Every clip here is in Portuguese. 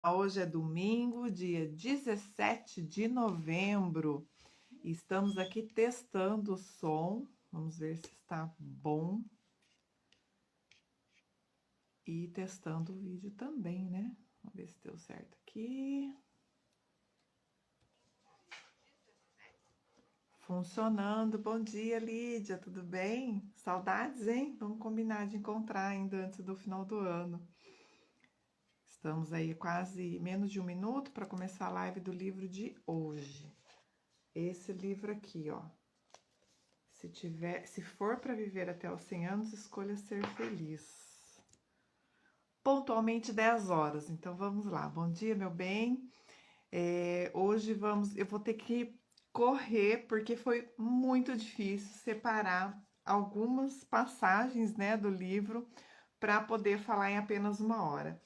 Hoje é domingo, dia 17 de novembro. E estamos aqui testando o som. Vamos ver se está bom. E testando o vídeo também, né? Vamos ver se deu certo aqui. Funcionando. Bom dia, Lídia. Tudo bem? Saudades, hein? Vamos combinar de encontrar ainda antes do final do ano. Estamos aí quase menos de um minuto para começar a live do livro de hoje. Esse livro aqui, ó. Se for para viver até os 100 anos, escolha ser feliz. Pontualmente 10 horas. Então vamos lá. Bom dia, meu bem. Hoje eu vou ter que correr porque foi muito difícil separar algumas passagens, né, do livro para poder falar em apenas uma hora.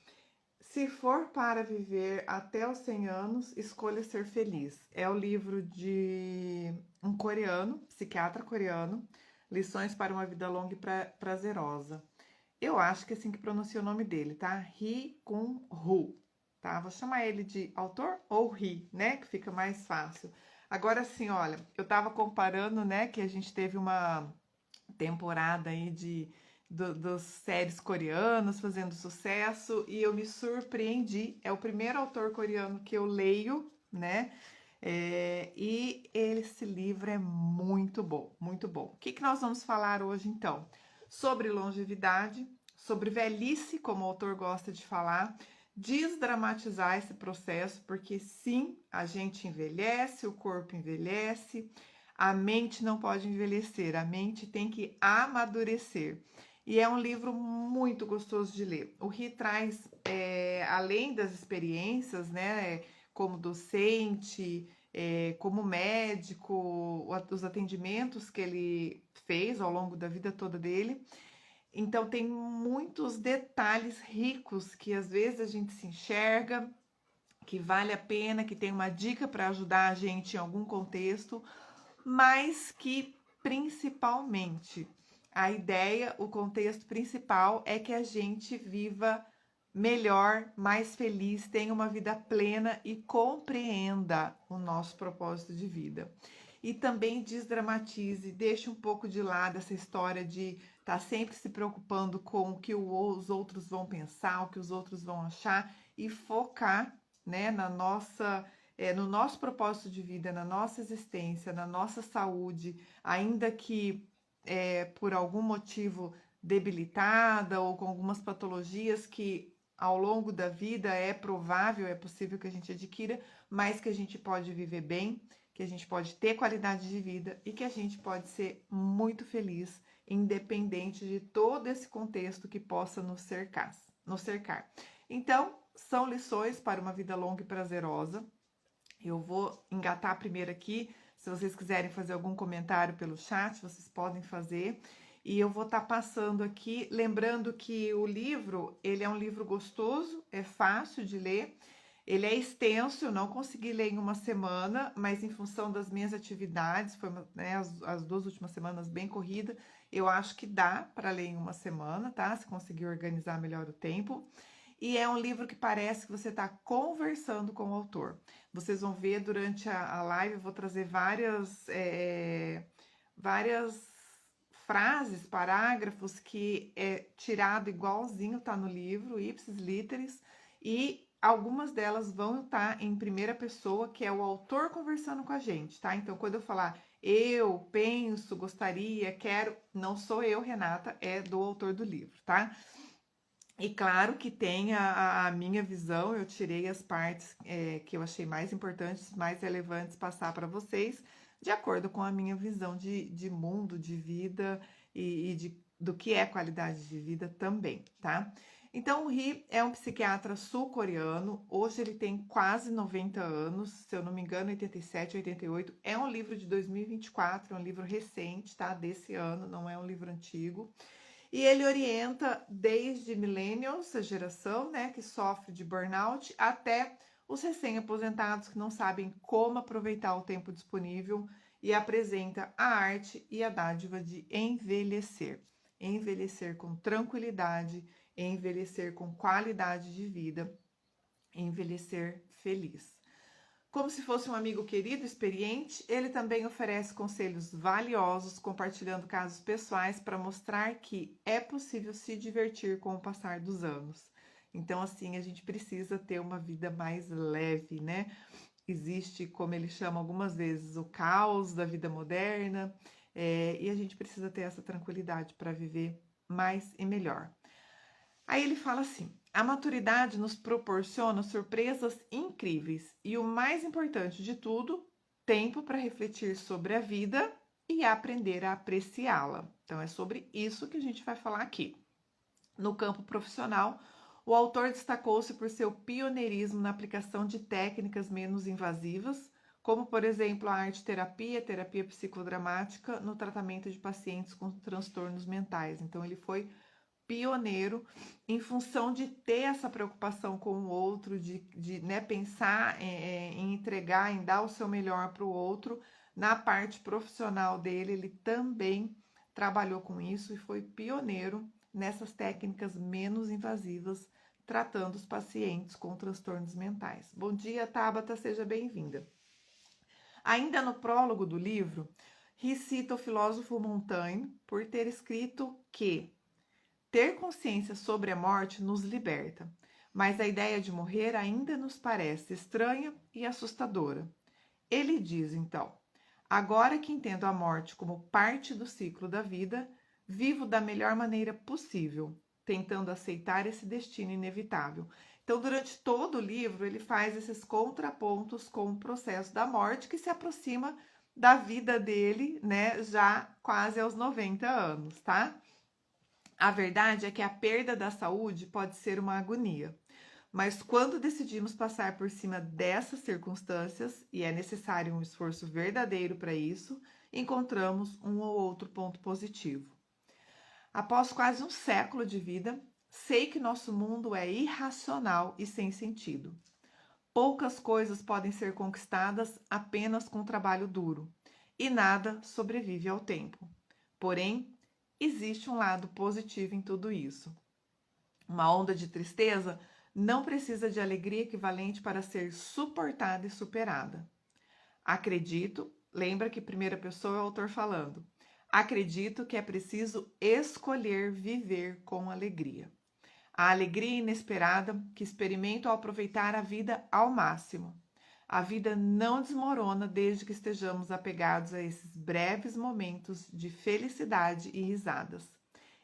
Se for para viver até os 100 anos, escolha ser feliz. É o livro de um coreano, psiquiatra coreano, Lições para uma Vida Longa e Prazerosa. Eu acho que é assim que pronuncia o nome dele, tá? Ri Kun Ru, tá? Vou chamar ele de autor ou Ri, né? Que fica mais fácil. Agora sim, olha, eu tava comparando, né, que a gente teve uma temporada aí dos séries coreanos fazendo sucesso e eu me surpreendi. É o primeiro autor coreano que eu leio, né? E esse livro é muito bom, muito bom. O que nós vamos falar hoje então? Sobre longevidade, sobre velhice, como o autor gosta de falar, desdramatizar esse processo, porque sim, a gente envelhece, o corpo envelhece, a mente não pode envelhecer, a mente tem que amadurecer. E é um livro muito gostoso de ler. O Ri traz, além das experiências, né, como docente, como médico, os atendimentos que ele fez ao longo da vida toda dele. Então, tem muitos detalhes ricos que às vezes a gente se enxerga, que vale a pena, que tem uma dica para ajudar a gente em algum contexto, mas que principalmente a ideia, o contexto principal é que a gente viva melhor, mais feliz, tenha uma vida plena e compreenda o nosso propósito de vida. E também desdramatize, deixe um pouco de lado essa história de estar sempre se preocupando com o que os outros vão pensar, o que os outros vão achar e focar, né, no nosso propósito de vida, na nossa existência, na nossa saúde, ainda que por algum motivo debilitada ou com algumas patologias que ao longo da vida é provável, é possível que a gente adquira, mas que a gente pode viver bem, que a gente pode ter qualidade de vida e que a gente pode ser muito feliz, independente de todo esse contexto que possa nos cercar. Então, são lições para uma vida longa e prazerosa. Eu vou engatar primeiro aqui. Se vocês quiserem fazer algum comentário pelo chat, vocês podem fazer. E eu vou estar passando aqui, lembrando que o livro, ele é um livro gostoso, é fácil de ler. Ele é extenso, eu não consegui ler em uma semana, mas em função das minhas atividades, foi né, as 2 últimas semanas bem corrida, eu acho que dá para ler em uma semana, tá? Se conseguir organizar melhor o tempo. E é um livro que parece que você está conversando com o autor. Vocês vão ver durante a live, eu vou trazer várias frases, parágrafos que é tirado igualzinho tá no livro, ipsis literis, e algumas delas vão estar em primeira pessoa, que é o autor conversando com a gente, tá? Então, quando eu falar eu penso, gostaria, quero, não sou eu, Renata, é do autor do livro, tá? E claro que tem a minha visão, eu tirei as partes que eu achei mais importantes, mais relevantes passar para vocês, de acordo com a minha visão de mundo, de vida do que é qualidade de vida também, tá? Então, o Ri é um psiquiatra sul-coreano, hoje ele tem quase 90 anos, se eu não me engano, 87, 88. É um livro de 2024, é um livro recente, tá? Desse ano, não é um livro antigo. E ele orienta desde millennials, a geração, né, que sofre de burnout, até os recém-aposentados que não sabem como aproveitar o tempo disponível e apresenta a arte e a dádiva de envelhecer. Envelhecer com tranquilidade, envelhecer com qualidade de vida. envelhecer feliz. Como se fosse um amigo querido, experiente, ele também oferece conselhos valiosos, compartilhando casos pessoais para mostrar que é possível se divertir com o passar dos anos. Então, assim, a gente precisa ter uma vida mais leve, né? Existe, como ele chama algumas vezes, o caos da vida moderna, e a gente precisa ter essa tranquilidade para viver mais e melhor. Aí ele fala assim: a maturidade nos proporciona surpresas incríveis e o mais importante de tudo, tempo para refletir sobre a vida e aprender a apreciá-la. Então é sobre isso que a gente vai falar aqui. No campo profissional, o autor destacou-se por seu pioneirismo na aplicação de técnicas menos invasivas, como, por exemplo, a arte-terapia, terapia psicodramática, no tratamento de pacientes com transtornos mentais. Então, ele foi pioneiro em função de ter essa preocupação com o outro, de né, pensar em entregar, em dar o seu melhor para o outro. Na parte profissional dele, ele também trabalhou com isso e foi pioneiro nessas técnicas menos invasivas, tratando os pacientes com transtornos mentais. Bom dia, Tabata, seja bem-vinda. Ainda no prólogo do livro, cita o filósofo Montaigne por ter escrito que ter consciência sobre a morte nos liberta, mas a ideia de morrer ainda nos parece estranha e assustadora. Ele diz, então: agora que entendo a morte como parte do ciclo da vida, vivo da melhor maneira possível, tentando aceitar esse destino inevitável. Então, durante todo o livro, ele faz esses contrapontos com o processo da morte que se aproxima da vida dele, né, já quase aos 90 anos, tá? A verdade é que a perda da saúde pode ser uma agonia, mas quando decidimos passar por cima dessas circunstâncias, e é necessário um esforço verdadeiro para isso, encontramos um ou outro ponto positivo. Após quase um século de vida, sei que nosso mundo é irracional e sem sentido. Poucas coisas podem ser conquistadas apenas com trabalho duro, e nada sobrevive ao tempo. Porém, existe um lado positivo em tudo isso. Uma onda de tristeza não precisa de alegria equivalente para ser suportada e superada. Acredito, lembra que primeira pessoa é o autor falando. Acredito que é preciso escolher viver com alegria. A alegria inesperada que experimento ao aproveitar a vida ao máximo. A vida não desmorona desde que estejamos apegados a esses breves momentos de felicidade e risadas.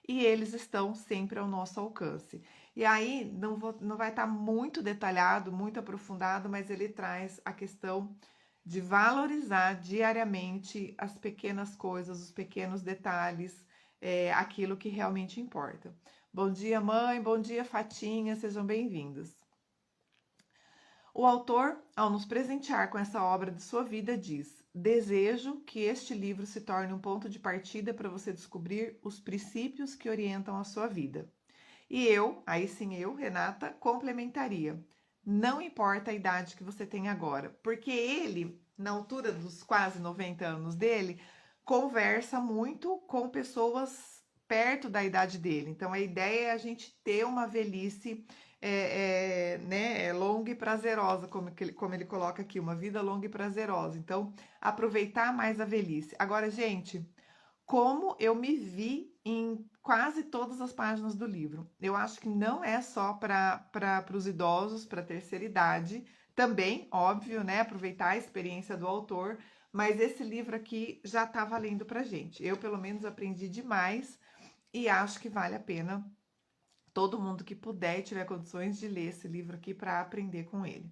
E eles estão sempre ao nosso alcance. E aí não vai estar muito detalhado, muito aprofundado, mas ele traz a questão de valorizar diariamente as pequenas coisas, os pequenos detalhes, aquilo que realmente importa. Bom dia, mãe, bom dia, Fatinha, sejam bem-vindos. O autor, ao nos presentear com essa obra de sua vida, diz: desejo que este livro se torne um ponto de partida para você descobrir os princípios que orientam a sua vida. E eu, aí sim eu, Renata, complementaria: não importa a idade que você tem agora, porque ele, na altura dos quase 90 anos dele, conversa muito com pessoas perto da idade dele. Então a ideia é a gente ter uma velhice né, longa e prazerosa, como ele coloca aqui, uma vida longa e prazerosa. Então, aproveitar mais a velhice. Agora, gente, como eu me vi em quase todas as páginas do livro. Eu acho que não é só para os idosos, para a terceira idade, também, óbvio, né? Aproveitar a experiência do autor, mas esse livro aqui já está valendo para gente. Eu, pelo menos, aprendi demais e acho que vale a pena todo mundo que puder e tiver condições de ler esse livro aqui para aprender com ele.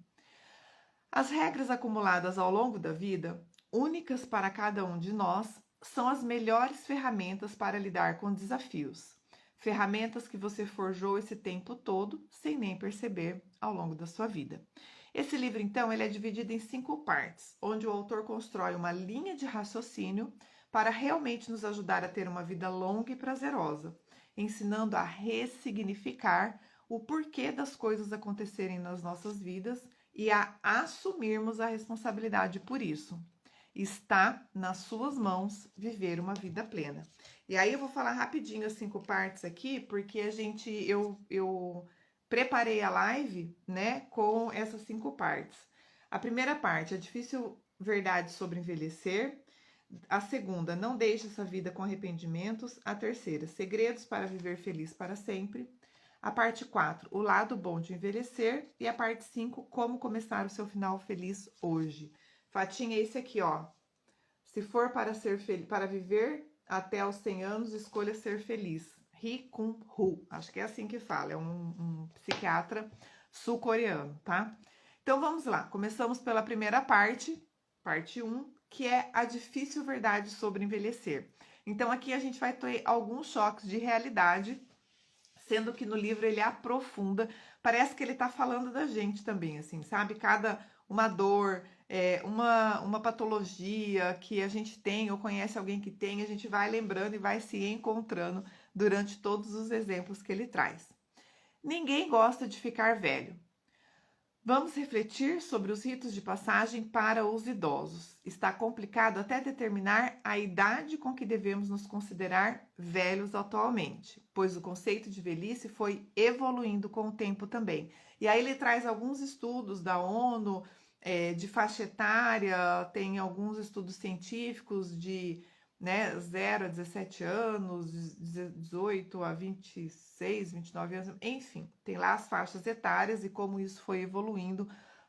As regras acumuladas ao longo da vida, únicas para cada um de nós, são as melhores ferramentas para lidar com desafios. Ferramentas que você forjou esse tempo todo sem nem perceber ao longo da sua vida. Esse livro, então, ele é dividido em 5 partes, onde o autor constrói uma linha de raciocínio para realmente nos ajudar a ter uma vida longa e prazerosa, ensinando a ressignificar o porquê das coisas acontecerem nas nossas vidas e a assumirmos a responsabilidade por isso. Está nas suas mãos viver uma vida plena. E aí eu vou falar rapidinho as 5 partes aqui, porque eu preparei a live, né, com essas 5 partes. A primeira parte, a difícil verdade sobre envelhecer. A segunda, não deixe essa vida com arrependimentos. A terceira, segredos para viver feliz para sempre. A parte 4, o lado bom de envelhecer. E a parte 5, como começar o seu final feliz hoje. Fatinha, esse aqui, ó. Se for para ser para viver até os 100 anos, escolha ser feliz. Ri Kun Hu, acho que é assim que fala, é um psiquiatra sul-coreano, tá? Então vamos lá, começamos pela primeira parte, parte 1, que é a difícil verdade sobre envelhecer. Então aqui a gente vai ter alguns choques de realidade, sendo que no livro ele aprofunda, parece que ele tá falando da gente também, assim, sabe? Cada uma dor, uma patologia que a gente tem ou conhece alguém que tem, a gente vai lembrando e vai se encontrando durante todos os exemplos que ele traz. Ninguém gosta de ficar velho. Vamos refletir sobre os ritos de passagem para os idosos. Está complicado até determinar a idade com que devemos nos considerar velhos atualmente, pois o conceito de velhice foi evoluindo com o tempo também. E aí ele traz alguns estudos da ONU, de faixa etária, tem alguns estudos científicos de, né, 0 a 17 anos, 18 a 26, 29 anos, enfim, tem lá as faixas etárias e como isso foi evoluindo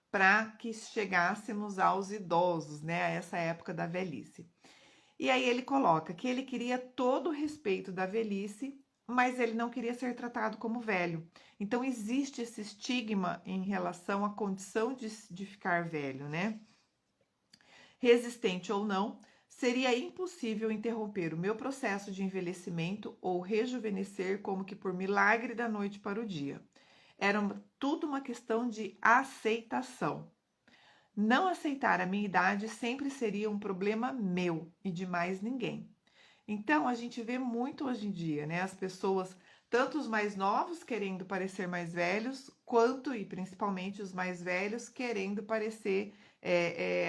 para que chegássemos aos idosos, né, a essa época da velhice. E aí ele coloca que ele queria todo o respeito da velhice, mas ele não queria ser tratado como velho. Então existe esse estigma em relação à condição de ficar velho, né? Resistente ou não, seria impossível interromper o meu processo de envelhecimento ou rejuvenescer como que por milagre da noite para o dia. Era tudo uma questão de aceitação. Não aceitar a minha idade sempre seria um problema meu e de mais ninguém. Então, a gente vê muito hoje em dia, né? As pessoas, tanto os mais novos querendo parecer mais velhos, quanto e principalmente os mais velhos querendo parecer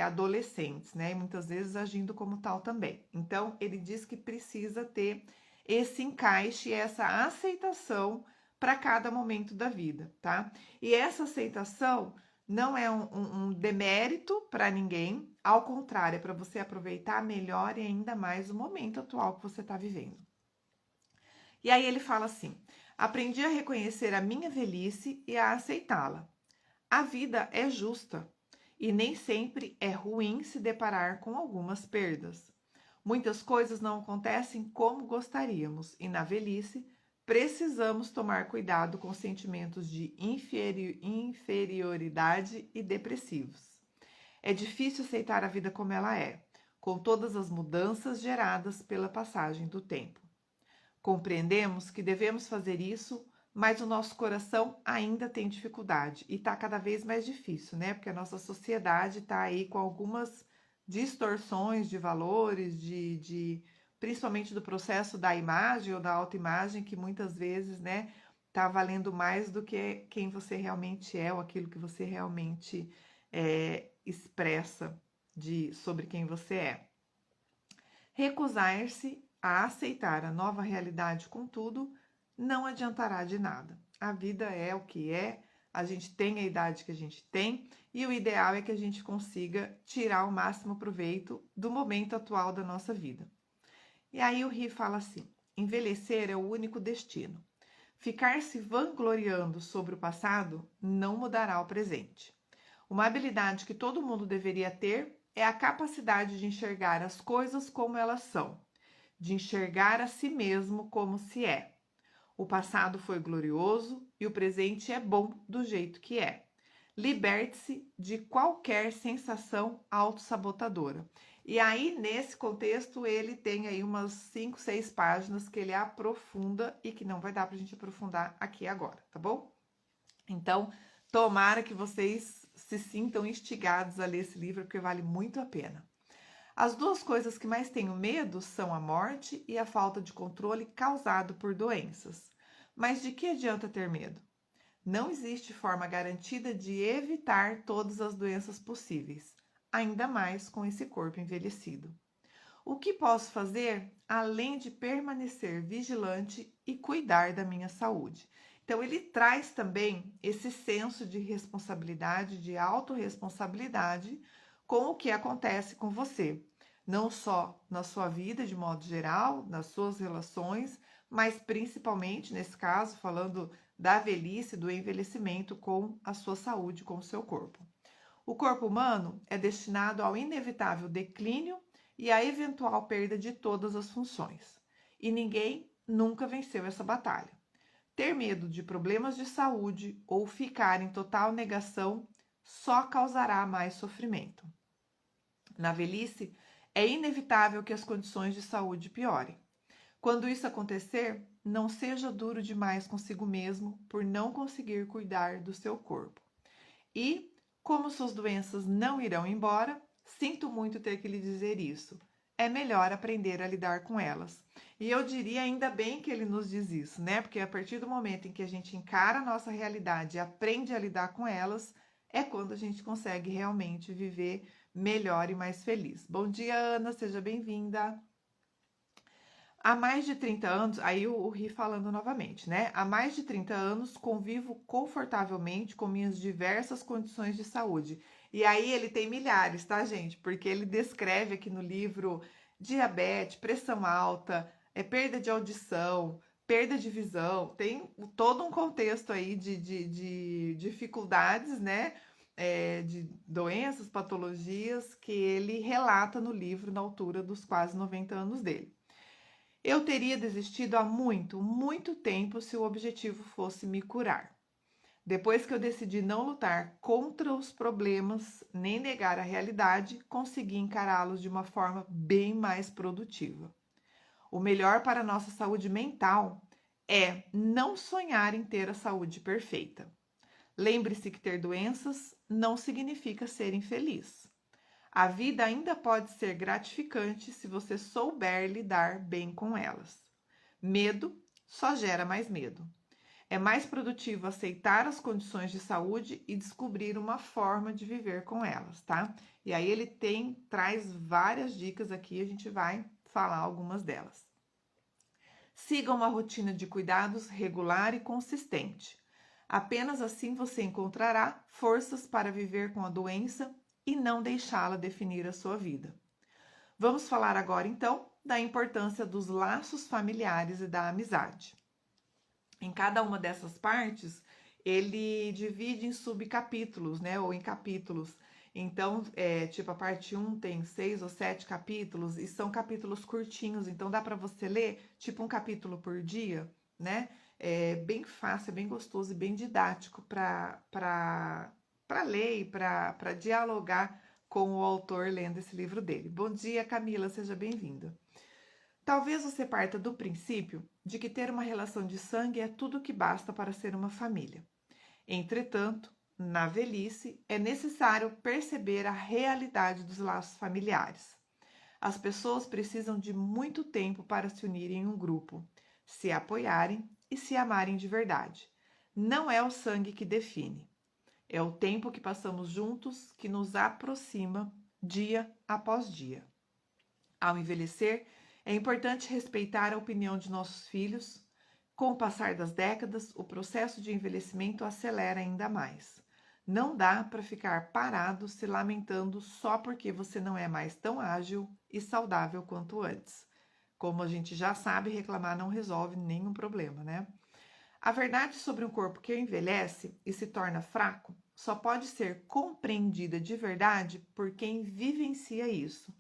adolescentes, né? E muitas vezes agindo como tal também. Então, ele diz que precisa ter esse encaixe, essa aceitação para cada momento da vida, tá? E essa aceitação não é um demérito para ninguém, ao contrário, é para você aproveitar melhor e ainda mais o momento atual que você está vivendo. E aí ele fala assim: aprendi a reconhecer a minha velhice e a aceitá-la. A vida é justa e nem sempre é ruim se deparar com algumas perdas. Muitas coisas não acontecem como gostaríamos e na velhice precisamos tomar cuidado com sentimentos de inferioridade e depressivos. É difícil aceitar a vida como ela é, com todas as mudanças geradas pela passagem do tempo. Compreendemos que devemos fazer isso, mas o nosso coração ainda tem dificuldade e está cada vez mais difícil, né? Porque a nossa sociedade está aí com algumas distorções de valores, principalmente do processo da imagem ou da autoimagem, que muitas vezes, né, tá valendo mais do que quem você realmente é ou aquilo que você realmente expressa sobre quem você é. Recusar-se a aceitar a nova realidade, contudo, não adiantará de nada. A vida é o que é, a gente tem a idade que a gente tem e o ideal é que a gente consiga tirar o máximo proveito do momento atual da nossa vida. E aí o Ri fala assim: envelhecer é o único destino. Ficar se vangloriando sobre o passado não mudará o presente. Uma habilidade que todo mundo deveria ter é a capacidade de enxergar as coisas como elas são, de enxergar a si mesmo como se é. O passado foi glorioso e o presente é bom do jeito que é. Liberte-se de qualquer sensação autossabotadora. E aí, nesse contexto, ele tem aí umas 5, 6 páginas que ele aprofunda e que não vai dar pra gente aprofundar aqui agora, tá bom? Então, tomara que vocês se sintam instigados a ler esse livro, porque vale muito a pena. As duas coisas que mais tenho medo são a morte e a falta de controle causado por doenças. Mas de que adianta ter medo? Não existe forma garantida de evitar todas as doenças possíveis, ainda mais com esse corpo envelhecido. O que posso fazer além de permanecer vigilante e cuidar da minha saúde? Então, ele traz também esse senso de responsabilidade, de autorresponsabilidade com o que acontece com você. Não só na sua vida, de modo geral, nas suas relações, mas principalmente, nesse caso, falando da velhice, do envelhecimento com a sua saúde, com o seu corpo. O corpo humano é destinado ao inevitável declínio e à eventual perda de todas as funções. E ninguém nunca venceu essa batalha. Ter medo de problemas de saúde ou ficar em total negação só causará mais sofrimento. Na velhice, é inevitável que as condições de saúde piorem. Quando isso acontecer, não seja duro demais consigo mesmo por não conseguir cuidar do seu corpo. E, como suas doenças não irão embora, sinto muito ter que lhe dizer isso. É melhor aprender a lidar com elas. E eu diria ainda bem que ele nos diz isso, né? Porque a partir do momento em que a gente encara a nossa realidade e aprende a lidar com elas, é quando a gente consegue realmente viver melhor e mais feliz. Bom dia, Ana, seja bem-vinda. Há mais de 30 anos, aí o Ri falando novamente, né? Há mais de 30 anos convivo confortavelmente com minhas diversas condições de saúde. E aí ele tem milhares, tá, gente? Porque ele descreve aqui no livro diabetes, pressão alta, perda de audição, perda de visão, tem todo um contexto aí de dificuldades, né? De doenças, patologias que ele relata no livro na altura dos quase 90 anos dele. Eu teria desistido há muito, muito tempo se o objetivo fosse me curar. Depois que eu decidi não lutar contra os problemas, nem negar a realidade, consegui encará-los de uma forma bem mais produtiva. O melhor para a nossa saúde mental é não sonhar em ter a saúde perfeita. Lembre-se que ter doenças não significa ser infeliz. A vida ainda pode ser gratificante se você souber lidar bem com elas. Medo só gera mais medo. É mais produtivo aceitar as condições de saúde e descobrir uma forma de viver com elas, tá? E aí ele traz várias dicas aqui, a gente vai falar algumas delas. Siga uma rotina de cuidados regular e consistente. Apenas assim você encontrará forças para viver com a doença e não deixá-la definir a sua vida. Vamos falar agora, então, da importância dos laços familiares e da amizade. Em cada uma dessas partes, ele divide em subcapítulos, né, ou em capítulos. Então, tipo, a parte 1 tem 6 ou 7 capítulos e são capítulos curtinhos, então dá para você ler, tipo, um capítulo por dia, né? É bem fácil, é bem gostoso e bem didático para ler e para dialogar com o autor lendo esse livro dele. Bom dia, Camila, seja bem-vinda. Talvez você parta do princípio de que ter uma relação de sangue é tudo o que basta para ser uma família. Entretanto, na velhice, é necessário perceber a realidade dos laços familiares. As pessoas precisam de muito tempo para se unirem em um grupo, se apoiarem e se amarem de verdade. Não é o sangue que define. É o tempo que passamos juntos que nos aproxima dia após dia. Ao envelhecer, é importante respeitar a opinião de nossos filhos. Com o passar das décadas, o processo de envelhecimento acelera ainda mais. Não dá para ficar parado se lamentando só porque você não é mais tão ágil e saudável quanto antes. Como a gente já sabe, reclamar não resolve nenhum problema, né? A verdade sobre um corpo que envelhece e se torna fraco só pode ser compreendida de verdade por quem vivencia isso.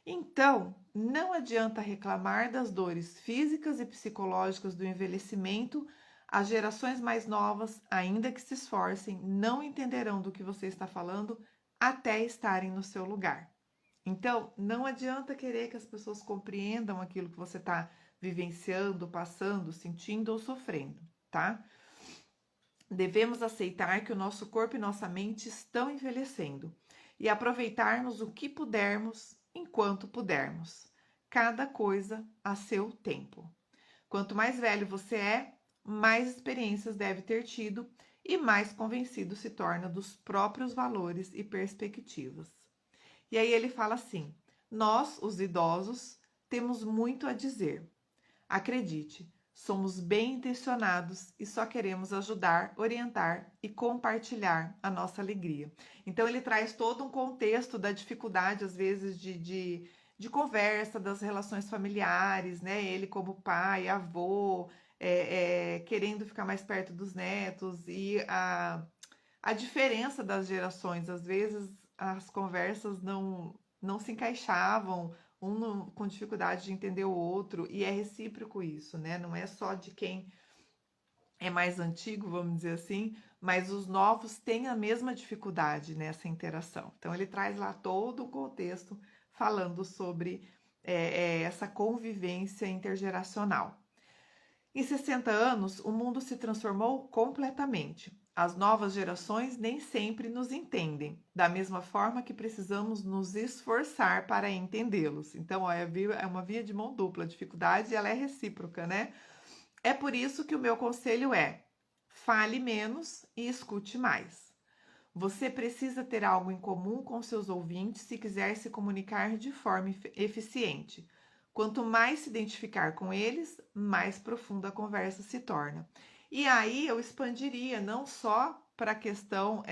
Então, não adianta reclamar das dores físicas e psicológicas do envelhecimento. As gerações mais novas, ainda que se esforcem, não entenderão do que você está falando até estarem no seu lugar. Então, não adianta querer que as pessoas compreendam aquilo que você está vivenciando, passando, sentindo ou sofrendo, tá? Devemos aceitar que o nosso corpo e nossa mente estão envelhecendo e aproveitarmos o que pudermos enquanto pudermos. Cada coisa a seu tempo. Quanto mais velho você é, mais experiências deve ter tido e mais convencido se torna dos próprios valores e perspectivas. E aí ele fala assim: nós, os idosos, temos muito a dizer. Acredite, Somos bem intencionados e só queremos ajudar, orientar e compartilhar a nossa alegria. Então, ele traz todo um contexto da dificuldade, às vezes, de conversa, das relações familiares, né? Ele como pai, avô, querendo ficar mais perto dos netos e a diferença das gerações. Às vezes, as conversas não se encaixavam, com dificuldade de entender o outro, e é recíproco isso, né? Não é só de quem é mais antigo, vamos dizer assim, mas os novos têm a mesma dificuldade nessa interação. Então, ele traz lá todo o contexto falando sobre essa convivência intergeracional. Em 60 anos, o mundo se transformou completamente. As novas gerações nem sempre nos entendem, da mesma forma que precisamos nos esforçar para entendê-los. Então, ó, é uma via de mão dupla, a dificuldade ela é recíproca, né? É por isso que o meu conselho é: fale menos e escute mais. Você precisa ter algo em comum com seus ouvintes se quiser se comunicar de forma eficiente. Quanto mais se identificar com eles, mais profunda a conversa se torna. E aí eu expandiria não só para a questão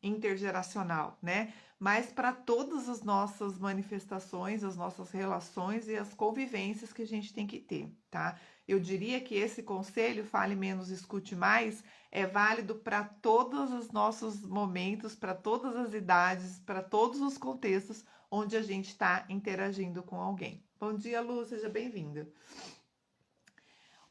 intergeracional, né? Mas para todas as nossas manifestações, as nossas relações e as convivências que a gente tem que ter, tá? Eu diria que esse conselho, fale menos, escute mais, é válido para todos os nossos momentos, para todas as idades, para todos os contextos onde a gente está interagindo com alguém. Bom dia, Lu, seja bem-vinda.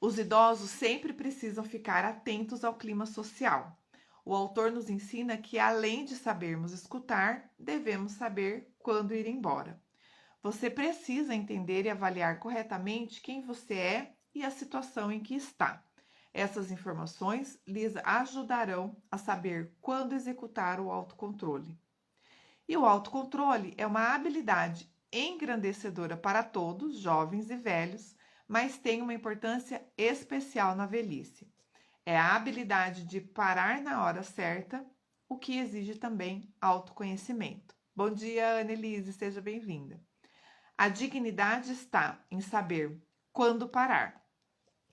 Os idosos sempre precisam ficar atentos ao clima social. O autor nos ensina que, além de sabermos escutar, devemos saber quando ir embora. Você precisa entender e avaliar corretamente quem você é e a situação em que está. Essas informações lhes ajudarão a saber quando executar o autocontrole. E o autocontrole é uma habilidade engrandecedora para todos, jovens e velhos, mas tem uma importância especial na velhice. É a habilidade de parar na hora certa, o que exige também autoconhecimento. Bom dia, Annelise, seja bem-vinda. A dignidade está em saber quando parar.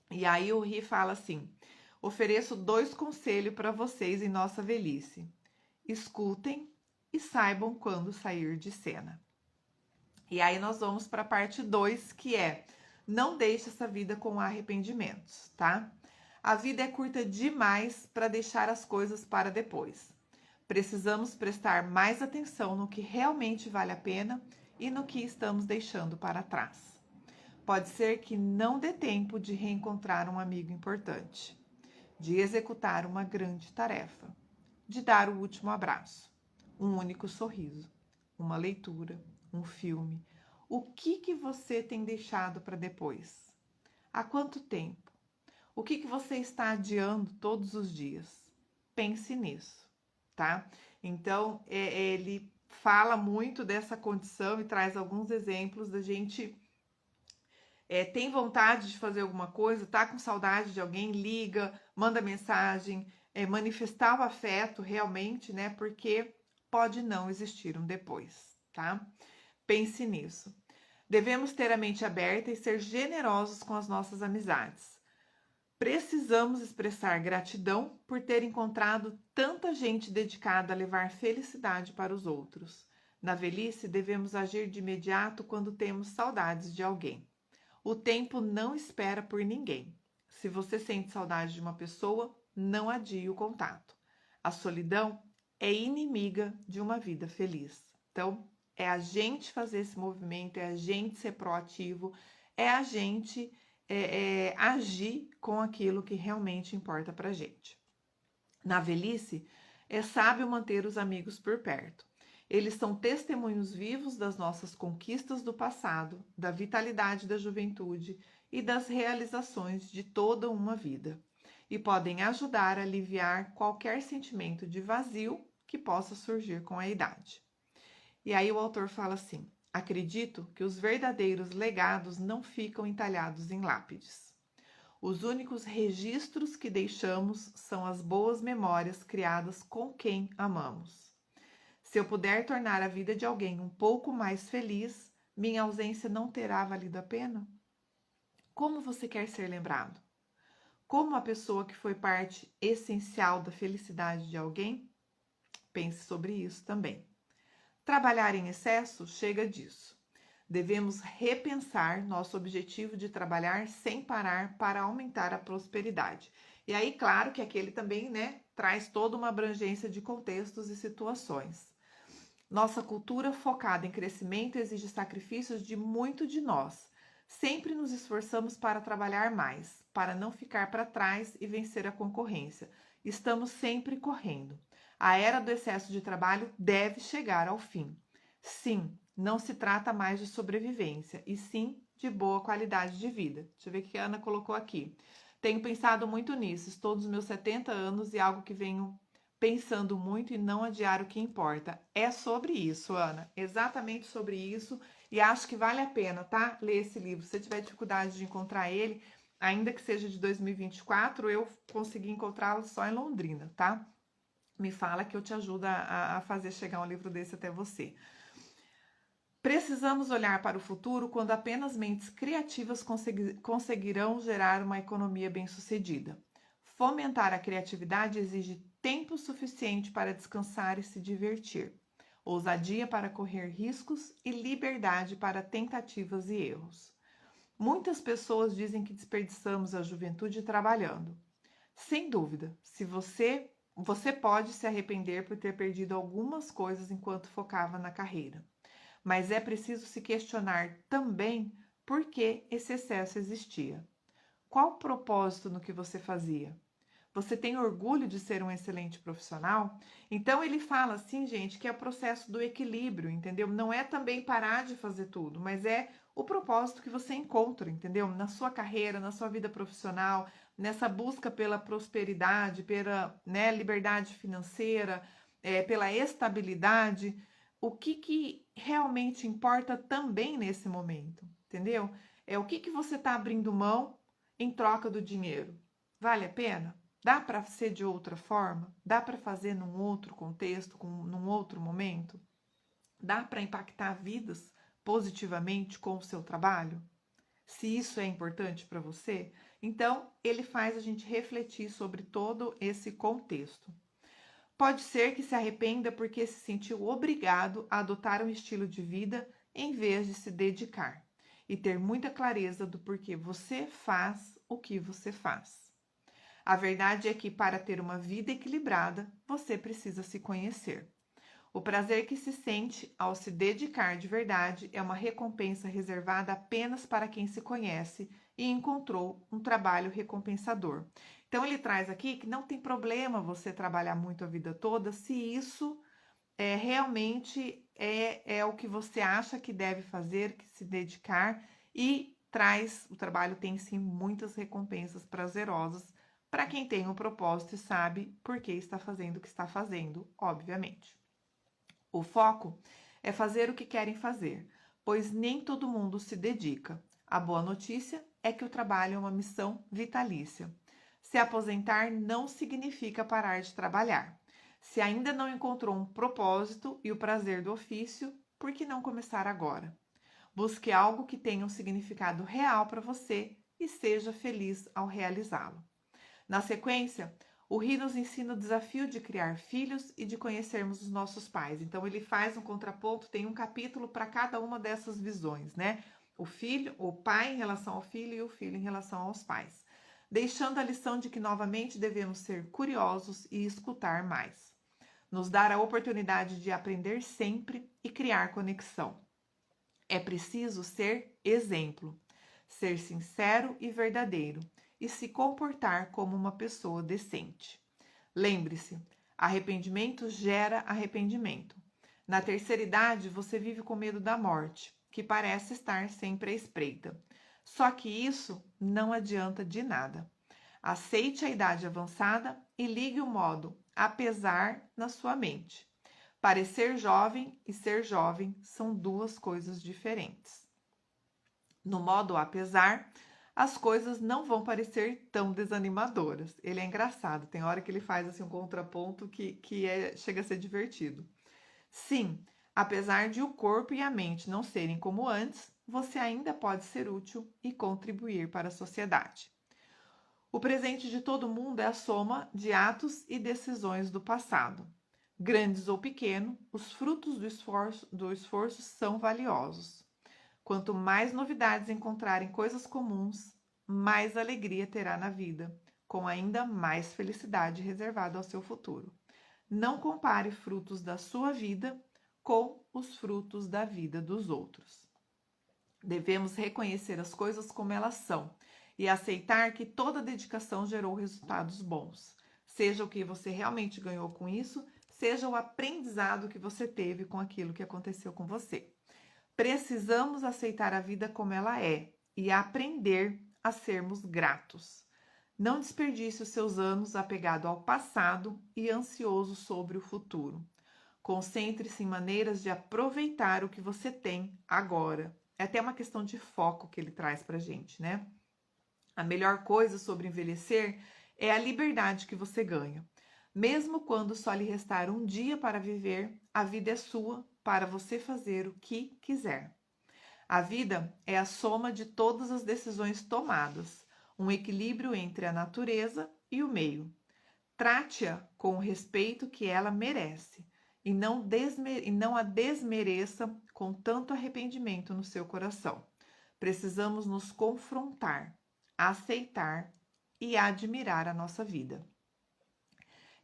E aí o Ri fala assim: ofereço 2 conselhos para vocês em nossa velhice. Escutem e saibam quando sair de cena. E aí nós vamos para a parte 2, que é: não deixe essa vida com arrependimentos, tá? A vida é curta demais para deixar as coisas para depois. Precisamos prestar mais atenção no que realmente vale a pena e no que estamos deixando para trás. Pode ser que não dê tempo de reencontrar um amigo importante, de executar uma grande tarefa, de dar o último abraço, um único sorriso, uma leitura, um filme. O que você tem deixado para depois? Há quanto tempo? O que você está adiando todos os dias? Pense nisso, tá? Então, ele fala muito dessa condição e traz alguns exemplos da gente tem vontade de fazer alguma coisa, tá com saudade de alguém, liga, manda mensagem, manifestar o afeto realmente, né? Porque pode não existir um depois, tá? Pense nisso. Devemos ter a mente aberta e ser generosos com as nossas amizades. Precisamos expressar gratidão por ter encontrado tanta gente dedicada a levar felicidade para os outros. Na velhice, devemos agir de imediato quando temos saudades de alguém. O tempo não espera por ninguém. Se você sente saudade de uma pessoa, não adie o contato. A solidão é inimiga de uma vida feliz. Então, é a gente fazer esse movimento, é a gente ser proativo, é a gente agir com aquilo que realmente importa pra gente. Na velhice, é sábio manter os amigos por perto. Eles são testemunhos vivos das nossas conquistas do passado, da vitalidade da juventude e das realizações de toda uma vida, e podem ajudar a aliviar qualquer sentimento de vazio que possa surgir com a idade. E aí o autor fala assim: acredito que os verdadeiros legados não ficam entalhados em lápides. Os únicos registros que deixamos são as boas memórias criadas com quem amamos. Se eu puder tornar a vida de alguém um pouco mais feliz, minha ausência não terá valido a pena? Como você quer ser lembrado? Como uma pessoa que foi parte essencial da felicidade de alguém? Pense sobre isso também. Trabalhar em excesso chega disso. Devemos repensar nosso objetivo de trabalhar sem parar para aumentar a prosperidade. E aí, claro que aquele também, né, traz toda uma abrangência de contextos e situações. Nossa cultura focada em crescimento exige sacrifícios de muito de nós. Sempre nos esforçamos para trabalhar mais, para não ficar para trás e vencer a concorrência. Estamos sempre correndo. A era do excesso de trabalho deve chegar ao fim. Sim, não se trata mais de sobrevivência, e sim de boa qualidade de vida. Deixa eu ver o que a Ana colocou aqui. Tenho pensado muito nisso, estou nos meus 70 anos e algo que venho pensando muito e não adiar o que importa. É sobre isso, Ana, exatamente sobre isso, e acho que vale a pena, tá? Ler esse livro. Se você tiver dificuldade de encontrar ele, ainda que seja de 2024, eu consegui encontrá-lo só em Londrina, tá? Me fala que eu te ajudo a fazer chegar um livro desse até você. Precisamos olhar para o futuro quando apenas mentes criativas conseguirão gerar uma economia bem-sucedida. Fomentar a criatividade exige tempo suficiente para descansar e se divertir, ousadia para correr riscos e liberdade para tentativas e erros. Muitas pessoas dizem que desperdiçamos a juventude trabalhando. Sem dúvida, se você pode se arrepender por ter perdido algumas coisas enquanto focava na carreira. Mas é preciso se questionar também por que esse excesso existia. Qual o propósito no que você fazia? Você tem orgulho de ser um excelente profissional? Então ele fala assim, gente, que é o processo do equilíbrio, entendeu? Não é também parar de fazer tudo, mas é o propósito que você encontra, entendeu? Na sua carreira, na sua vida profissional, nessa busca pela prosperidade, pela, né, liberdade financeira, pela estabilidade. O que realmente importa também nesse momento, entendeu? É o que você está abrindo mão em troca do dinheiro. Vale a pena? Dá para ser de outra forma? Dá para fazer num outro contexto, num outro momento? Dá para impactar vidas positivamente com o seu trabalho? Se isso é importante para você, então ele faz a gente refletir sobre todo esse contexto. Pode ser que se arrependa porque se sentiu obrigado a adotar um estilo de vida em vez de se dedicar e ter muita clareza do porquê você faz o que você faz. A verdade é que para ter uma vida equilibrada, você precisa se conhecer. O prazer que se sente ao se dedicar de verdade é uma recompensa reservada apenas para quem se conhece e encontrou um trabalho recompensador. Então ele traz aqui que não tem problema você trabalhar muito a vida toda se isso realmente é o que você acha que deve fazer, que se dedicar, e o trabalho tem sim muitas recompensas prazerosas para quem tem um propósito e sabe por que está fazendo o que está fazendo, obviamente. O foco é fazer o que querem fazer, pois nem todo mundo se dedica. A boa notícia é que o trabalho é uma missão vitalícia. Se aposentar não significa parar de trabalhar. Se ainda não encontrou um propósito e o prazer do ofício, por que não começar agora? Busque algo que tenha um significado real para você e seja feliz ao realizá-lo. Na sequência, o Ri nos ensina o desafio de criar filhos e de conhecermos os nossos pais. Então ele faz um contraponto, tem um capítulo para cada uma dessas visões, né? O filho, o pai em relação ao filho e o filho em relação aos pais. Deixando a lição de que novamente devemos ser curiosos e escutar mais. Nos dar a oportunidade de aprender sempre e criar conexão. É preciso ser exemplo, ser sincero e verdadeiro e se comportar como uma pessoa decente. Lembre-se, arrependimento gera arrependimento. Na terceira idade, você vive com medo da morte, que parece estar sempre à espreita. Só que isso não adianta de nada. Aceite a idade avançada e ligue o modo apesar na sua mente. Parecer jovem e ser jovem são duas coisas diferentes. No modo apesar, as coisas não vão parecer tão desanimadoras. Ele é engraçado, tem hora que ele faz assim um contraponto que chega a ser divertido. Sim, apesar de o corpo e a mente não serem como antes, você ainda pode ser útil e contribuir para a sociedade. O presente de todo mundo é a soma de atos e decisões do passado. Grandes ou pequenos, os frutos do esforço são valiosos. Quanto mais novidades encontrar em coisas comuns, mais alegria terá na vida, com ainda mais felicidade reservada ao seu futuro. Não compare frutos da sua vida com os frutos da vida dos outros. Devemos reconhecer as coisas como elas são e aceitar que toda dedicação gerou resultados bons. Seja o que você realmente ganhou com isso, seja o aprendizado que você teve com aquilo que aconteceu com você. Precisamos aceitar a vida como ela é e aprender a sermos gratos. Não desperdice os seus anos apegado ao passado e ansioso sobre o futuro. Concentre-se em maneiras de aproveitar o que você tem agora. É até uma questão de foco que ele traz pra gente, né? A melhor coisa sobre envelhecer é a liberdade que você ganha. Mesmo quando só lhe restar um dia para viver, a vida é sua para você fazer o que quiser. A vida é a soma de todas as decisões tomadas, um equilíbrio entre a natureza e o meio. Trate-a com o respeito que ela merece e não a desmereça com tanto arrependimento no seu coração. Precisamos nos confrontar, aceitar e admirar a nossa vida.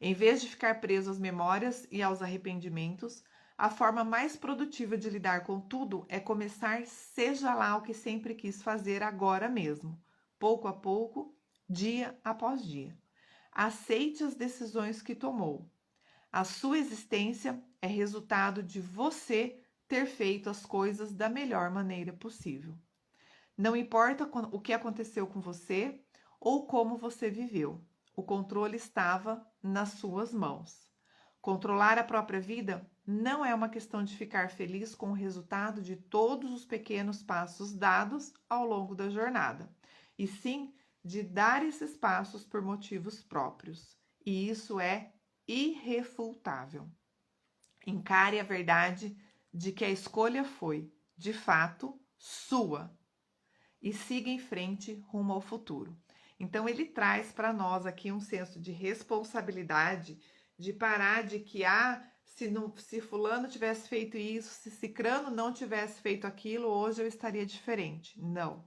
Em vez de ficar preso às memórias e aos arrependimentos, a forma mais produtiva de lidar com tudo é começar, seja lá o que sempre quis fazer agora mesmo, pouco a pouco, dia após dia. Aceite as decisões que tomou. A sua existência é resultado de você ter feito as coisas da melhor maneira possível. Não importa o que aconteceu com você ou como você viveu, o controle estava nas suas mãos. Controlar a própria vida não é uma questão de ficar feliz com o resultado de todos os pequenos passos dados ao longo da jornada, e sim de dar esses passos por motivos próprios. E isso é irrefutável. Encare a verdade de que a escolha foi, de fato, sua e siga em frente rumo ao futuro. Então ele traz para nós aqui um senso de responsabilidade, de parar de que se fulano tivesse feito isso, se cicrano não tivesse feito aquilo, hoje eu estaria diferente. Não.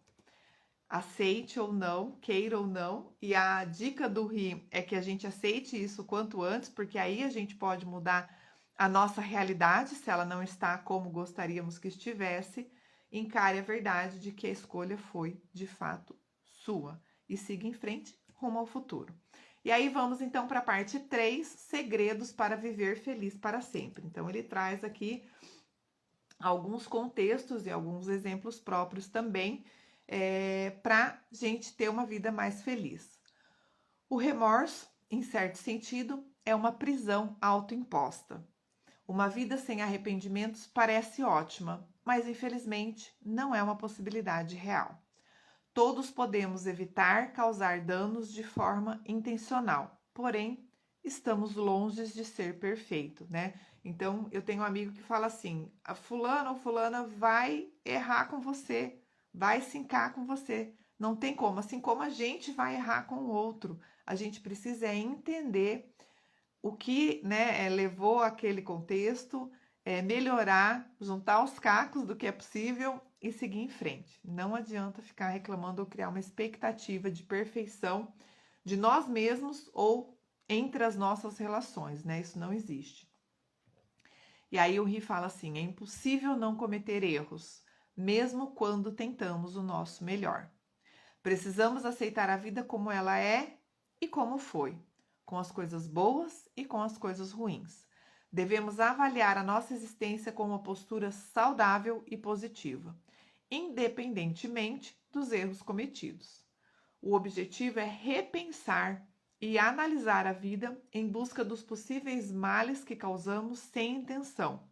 Aceite ou não, queira ou não, e a dica do Ri é que a gente aceite isso quanto antes, porque aí a gente pode mudar a nossa realidade, se ela não está como gostaríamos que estivesse. Encare a verdade de que a escolha foi, de fato, sua e siga em frente rumo ao futuro. E aí vamos então para a parte 3, segredos para viver feliz para sempre. Então ele traz aqui alguns contextos e alguns exemplos próprios também, para gente ter uma vida mais feliz. O remorso, em certo sentido, é uma prisão autoimposta. Uma vida sem arrependimentos parece ótima, mas infelizmente não é uma possibilidade real. Todos podemos evitar causar danos de forma intencional, porém estamos longe de ser perfeito, né? Então eu tenho um amigo que fala assim: a fulano ou fulana vai errar com você, vai se encar com você. Não tem como, assim como a gente vai errar com o outro. A gente precisa entender o que, né, levou aquele contexto, melhorar, juntar os cacos do que é possível e seguir em frente. Não adianta ficar reclamando ou criar uma expectativa de perfeição de nós mesmos ou entre as nossas relações, né? Isso não existe. E aí o Ri fala assim: é impossível não cometer erros, mesmo quando tentamos o nosso melhor. Precisamos aceitar a vida como ela é e como foi, com as coisas boas e com as coisas ruins. Devemos avaliar a nossa existência com uma postura saudável e positiva, independentemente dos erros cometidos. O objetivo é repensar e analisar a vida em busca dos possíveis males que causamos sem intenção,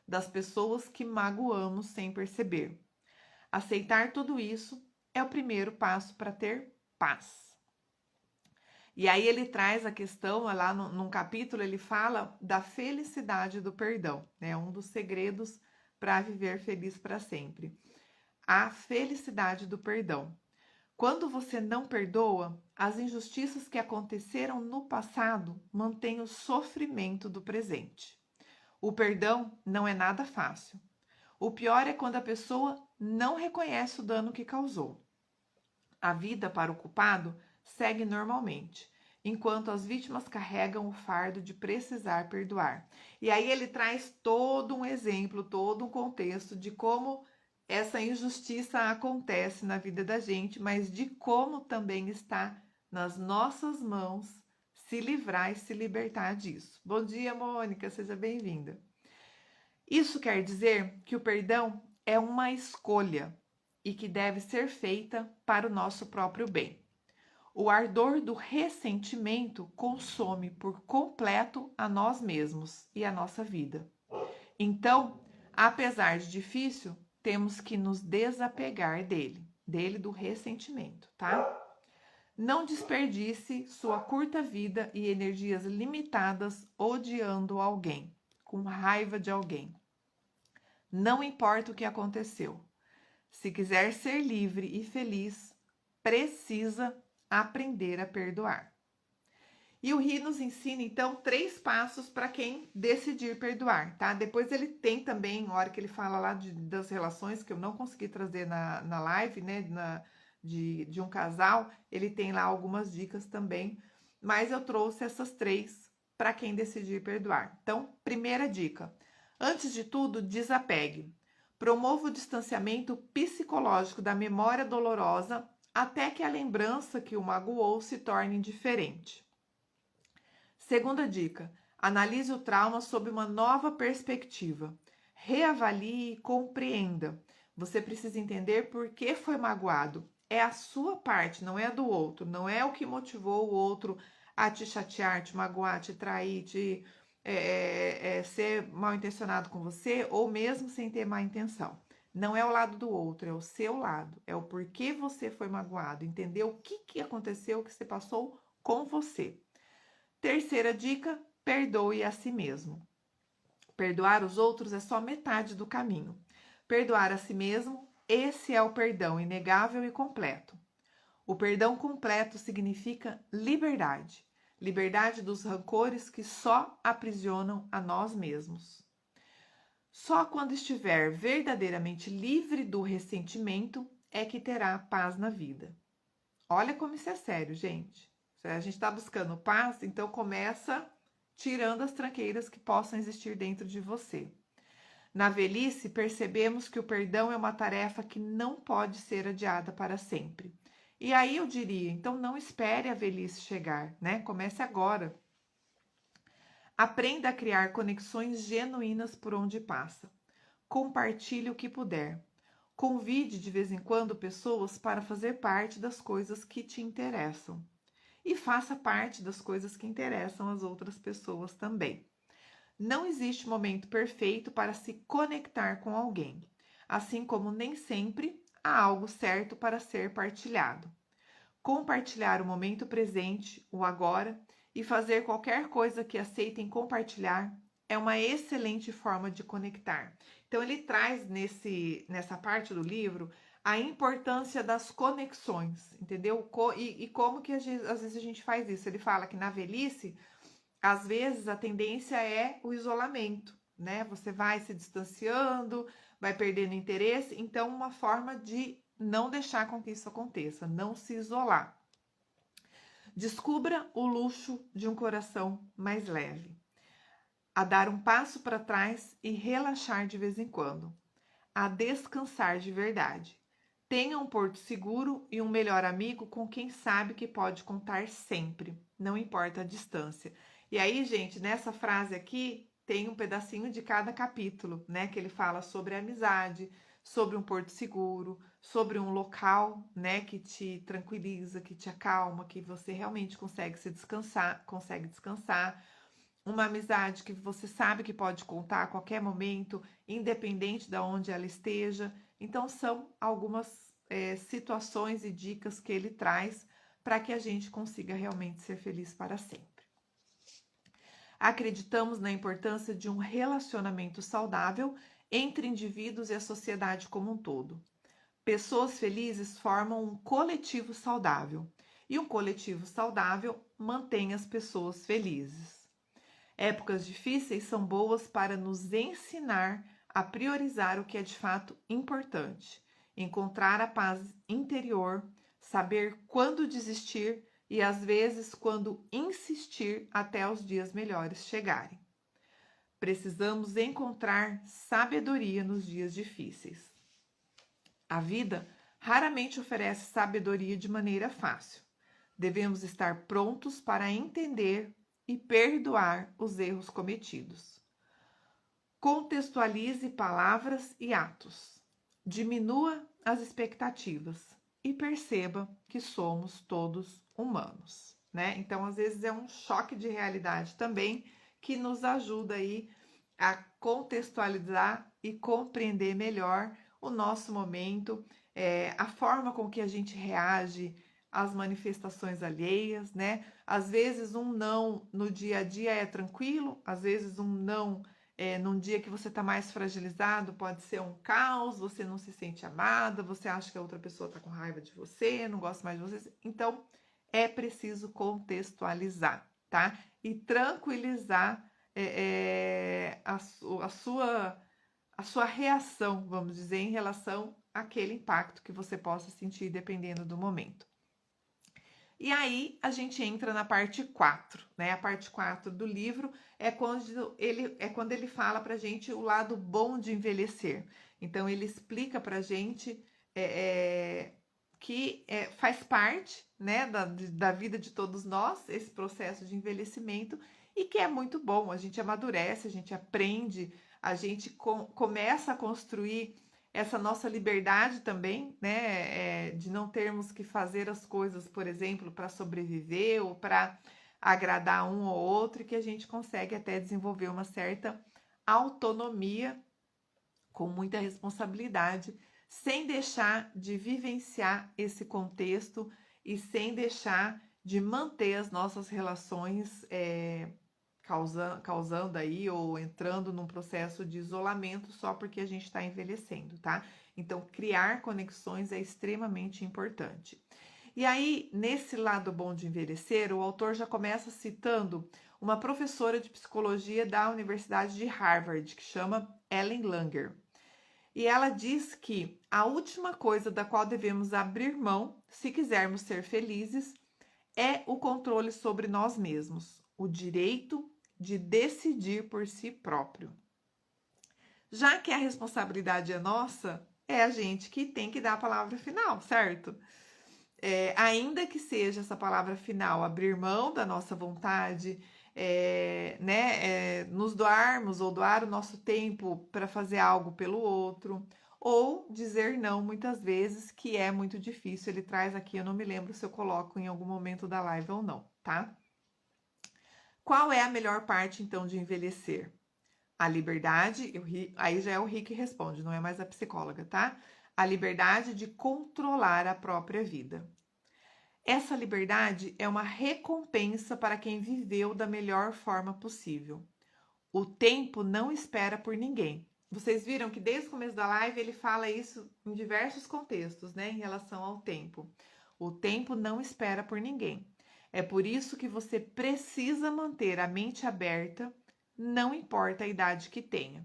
das pessoas que magoamos sem perceber. Aceitar tudo isso é o primeiro passo para ter paz. E aí ele traz a questão, lá num capítulo, ele fala da felicidade do perdão, né? Um dos segredos para viver feliz para sempre. a felicidade do perdão. Quando você não perdoa, as injustiças que aconteceram no passado mantêm o sofrimento do presente. O perdão não é nada fácil. O pior é quando a pessoa não reconhece o dano que causou. A vida para o culpado segue normalmente, enquanto as vítimas carregam o fardo de precisar perdoar. E aí ele traz todo um exemplo, todo um contexto de como essa injustiça acontece na vida da gente, mas de como também está nas nossas mãos se livrar e se libertar disso. Bom dia, Mônica, seja bem-vinda. Isso quer dizer que o perdão é uma escolha e que deve ser feita para o nosso próprio bem. O ardor do ressentimento consome por completo a nós mesmos e a nossa vida. Então, apesar de difícil, temos que nos desapegar dele do ressentimento, tá? Não desperdice sua curta vida e energias limitadas odiando alguém, com raiva de alguém. Não importa o que aconteceu. Se quiser ser livre e feliz, precisa aprender a perdoar. E o Ri nos ensina, então, 3 passos para quem decidir perdoar, tá? Depois ele tem também, na hora que ele fala lá das relações, que eu não consegui trazer na live, né? De um casal, ele tem lá algumas dicas também, mas eu trouxe essas 3 para quem decidir perdoar. Então, primeira dica: antes de tudo, desapegue. Promova o distanciamento psicológico da memória dolorosa até que a lembrança que o magoou se torne indiferente. Segunda dica: analise o trauma sob uma nova perspectiva. Reavalie e compreenda. Você precisa entender por que foi magoado. É a sua parte, não é a do outro. Não é o que motivou o outro a te chatear, te magoar, te trair, ser mal intencionado com você, ou mesmo sem ter má intenção. Não é o lado do outro, é o seu lado. É o porquê você foi magoado. Entender o que aconteceu, o que você passou com você. Terceira dica: perdoe a si mesmo. Perdoar os outros é só metade do caminho. Perdoar a si mesmo, esse é o perdão inegável e completo. O perdão completo significa liberdade. Liberdade dos rancores que só aprisionam a nós mesmos. Só quando estiver verdadeiramente livre do ressentimento é que terá paz na vida. Olha como isso é sério, gente. Se a gente está buscando paz, então começa tirando as tranqueiras que possam existir dentro de você. Na velhice, percebemos que o perdão é uma tarefa que não pode ser adiada para sempre. E aí eu diria, então não espere a velhice chegar, né? Comece agora. Aprenda a criar conexões genuínas por onde passa. Compartilhe o que puder. Convide de vez em quando pessoas para fazer parte das coisas que te interessam. E faça parte das coisas que interessam as outras pessoas também. Não existe momento perfeito para se conectar com alguém, assim como nem sempre há algo certo para ser partilhado. Compartilhar o momento presente, o agora, e fazer qualquer coisa que aceitem compartilhar é uma excelente forma de conectar. Então ele traz nessa parte do livro a importância das conexões, entendeu? E como que às vezes a gente faz isso. Ele fala que na velhice, às vezes a tendência é o isolamento, né? Você vai se distanciando, vai perdendo interesse. Então, uma forma de não deixar com que isso aconteça, não se isolar. Descubra o luxo de um coração mais leve. A dar um passo para trás e relaxar de vez em quando. A descansar de verdade. Tenha um porto seguro e um melhor amigo com quem sabe que pode contar sempre, não importa a distância. E aí, gente, nessa frase aqui tem um pedacinho de cada capítulo, né? Que ele fala sobre a amizade, sobre um porto seguro, sobre um local, né? Que te tranquiliza, que te acalma, que você realmente consegue descansar. Uma amizade que você sabe que pode contar a qualquer momento, independente de onde ela esteja. Então, são algumas situações e dicas que ele traz para que a gente consiga realmente ser feliz para sempre. Acreditamos na importância de um relacionamento saudável entre indivíduos e a sociedade como um todo. Pessoas felizes formam um coletivo saudável, e um coletivo saudável mantém as pessoas felizes. Épocas difíceis são boas para nos ensinar a priorizar o que é de fato importante, encontrar a paz interior, saber quando desistir e às vezes quando insistir até os dias melhores chegarem. Precisamos encontrar sabedoria nos dias difíceis. A vida raramente oferece sabedoria de maneira fácil. Devemos estar prontos para entender e perdoar os erros cometidos. Contextualize palavras e atos. Diminua as expectativas e perceba que somos todos humanos, né? Então, às vezes é um choque de realidade também que nos ajuda aí a contextualizar e compreender melhor o nosso momento, a forma com que a gente reage às manifestações alheias, né? Às vezes um não no dia a dia é tranquilo, às vezes um não num dia que você está mais fragilizado pode ser um caos, você não se sente amada, você acha que a outra pessoa está com raiva de você, não gosta mais de você. Então, é preciso contextualizar, tá? E tranquilizar a sua reação, vamos dizer, em relação àquele impacto que você possa sentir dependendo do momento. E aí a gente entra na parte 4, né? A parte 4 do livro é quando ele fala pra gente o lado bom de envelhecer. Então ele explica pra gente que faz parte, né, da vida de todos nós esse processo de envelhecimento e que é muito bom. A gente amadurece, a gente aprende, a gente começa a construir essa nossa liberdade também, né, de não termos que fazer as coisas, por exemplo, para sobreviver ou para agradar um ou outro, e que a gente consegue até desenvolver uma certa autonomia com muita responsabilidade, sem deixar de vivenciar esse contexto e sem deixar de manter as nossas relações causando aí ou entrando num processo de isolamento só porque a gente está envelhecendo, tá? Então, criar conexões é extremamente importante. E aí, nesse lado bom de envelhecer, o autor já começa citando uma professora de psicologia da Universidade de Harvard, que chama Ellen Langer. E ela diz que a última coisa da qual devemos abrir mão, se quisermos ser felizes, é o controle sobre nós mesmos, o direito de decidir por si próprio. Já que a responsabilidade é nossa, é a gente que tem que dar a palavra final, certo? Ainda que seja essa palavra final abrir mão da nossa vontade, nos doarmos ou doar o nosso tempo para fazer algo pelo outro, ou dizer não muitas vezes, que é muito difícil. Ele traz aqui, eu não me lembro se eu coloco em algum momento da live ou não, tá? Qual é a melhor parte, então, de envelhecer? A liberdade, aí já é o Rick que responde, não é mais a psicóloga, tá? A liberdade de controlar a própria vida. Essa liberdade é uma recompensa para quem viveu da melhor forma possível. O tempo não espera por ninguém. Vocês viram que desde o começo da live ele fala isso em diversos contextos, né, em relação ao tempo. O tempo não espera por ninguém. É por isso que você precisa manter a mente aberta, não importa a idade que tenha.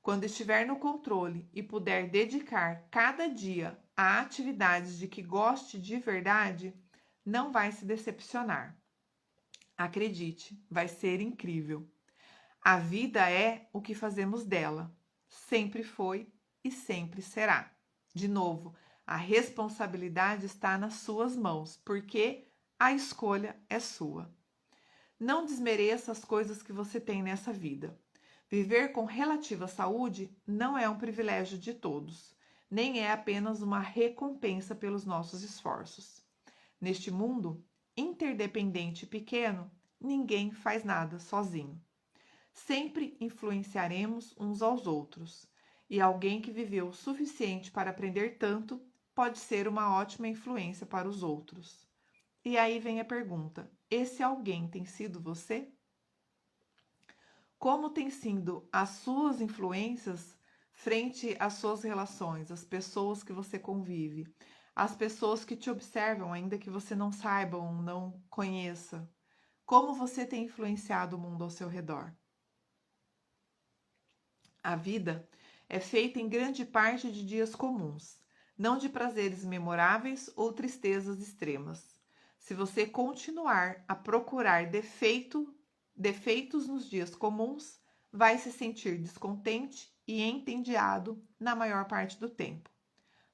Quando estiver no controle e puder dedicar cada dia a atividades de que goste de verdade, não vai se decepcionar. Acredite, vai ser incrível. A vida é o que fazemos dela. Sempre foi e sempre será. De novo, a responsabilidade está nas suas mãos, porque a escolha é sua. Não desmereça as coisas que você tem nessa vida. Viver com relativa saúde não é um privilégio de todos, nem é apenas uma recompensa pelos nossos esforços. Neste mundo interdependente e pequeno, ninguém faz nada sozinho. Sempre influenciaremos uns aos outros, e alguém que viveu o suficiente para aprender tanto pode ser uma ótima influência para os outros. E aí vem a pergunta: esse alguém tem sido você? Como têm sido as suas influências frente às suas relações, às pessoas que você convive, às pessoas que te observam, ainda que você não saiba ou não conheça. Como você tem influenciado o mundo ao seu redor? A vida é feita em grande parte de dias comuns, não de prazeres memoráveis ou tristezas extremas. Se você continuar a procurar defeitos nos dias comuns, vai se sentir descontente e entediado na maior parte do tempo.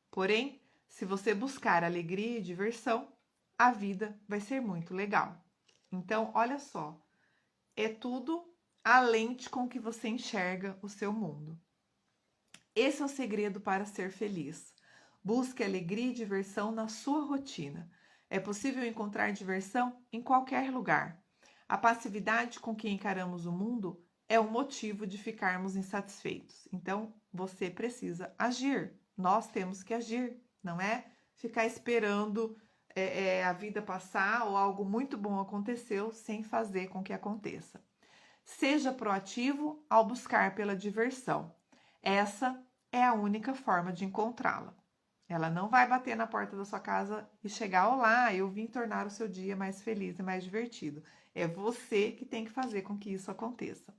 Porém, se você buscar alegria e diversão, a vida vai ser muito legal. Então, olha só, é tudo a lente com que você enxerga o seu mundo. Esse é o segredo para ser feliz. Busque alegria e diversão na sua rotina. É possível encontrar diversão em qualquer lugar. A passividade com que encaramos o mundo é o motivo de ficarmos insatisfeitos. Então, você precisa agir. Nós temos que agir, não é ficar esperando a vida passar ou algo muito bom aconteceu sem fazer com que aconteça. Seja proativo ao buscar pela diversão. Essa é a única forma de encontrá-la. Ela não vai bater na porta da sua casa e chegar, olá, eu vim tornar o seu dia mais feliz e mais divertido. É você que tem que fazer com que isso aconteça.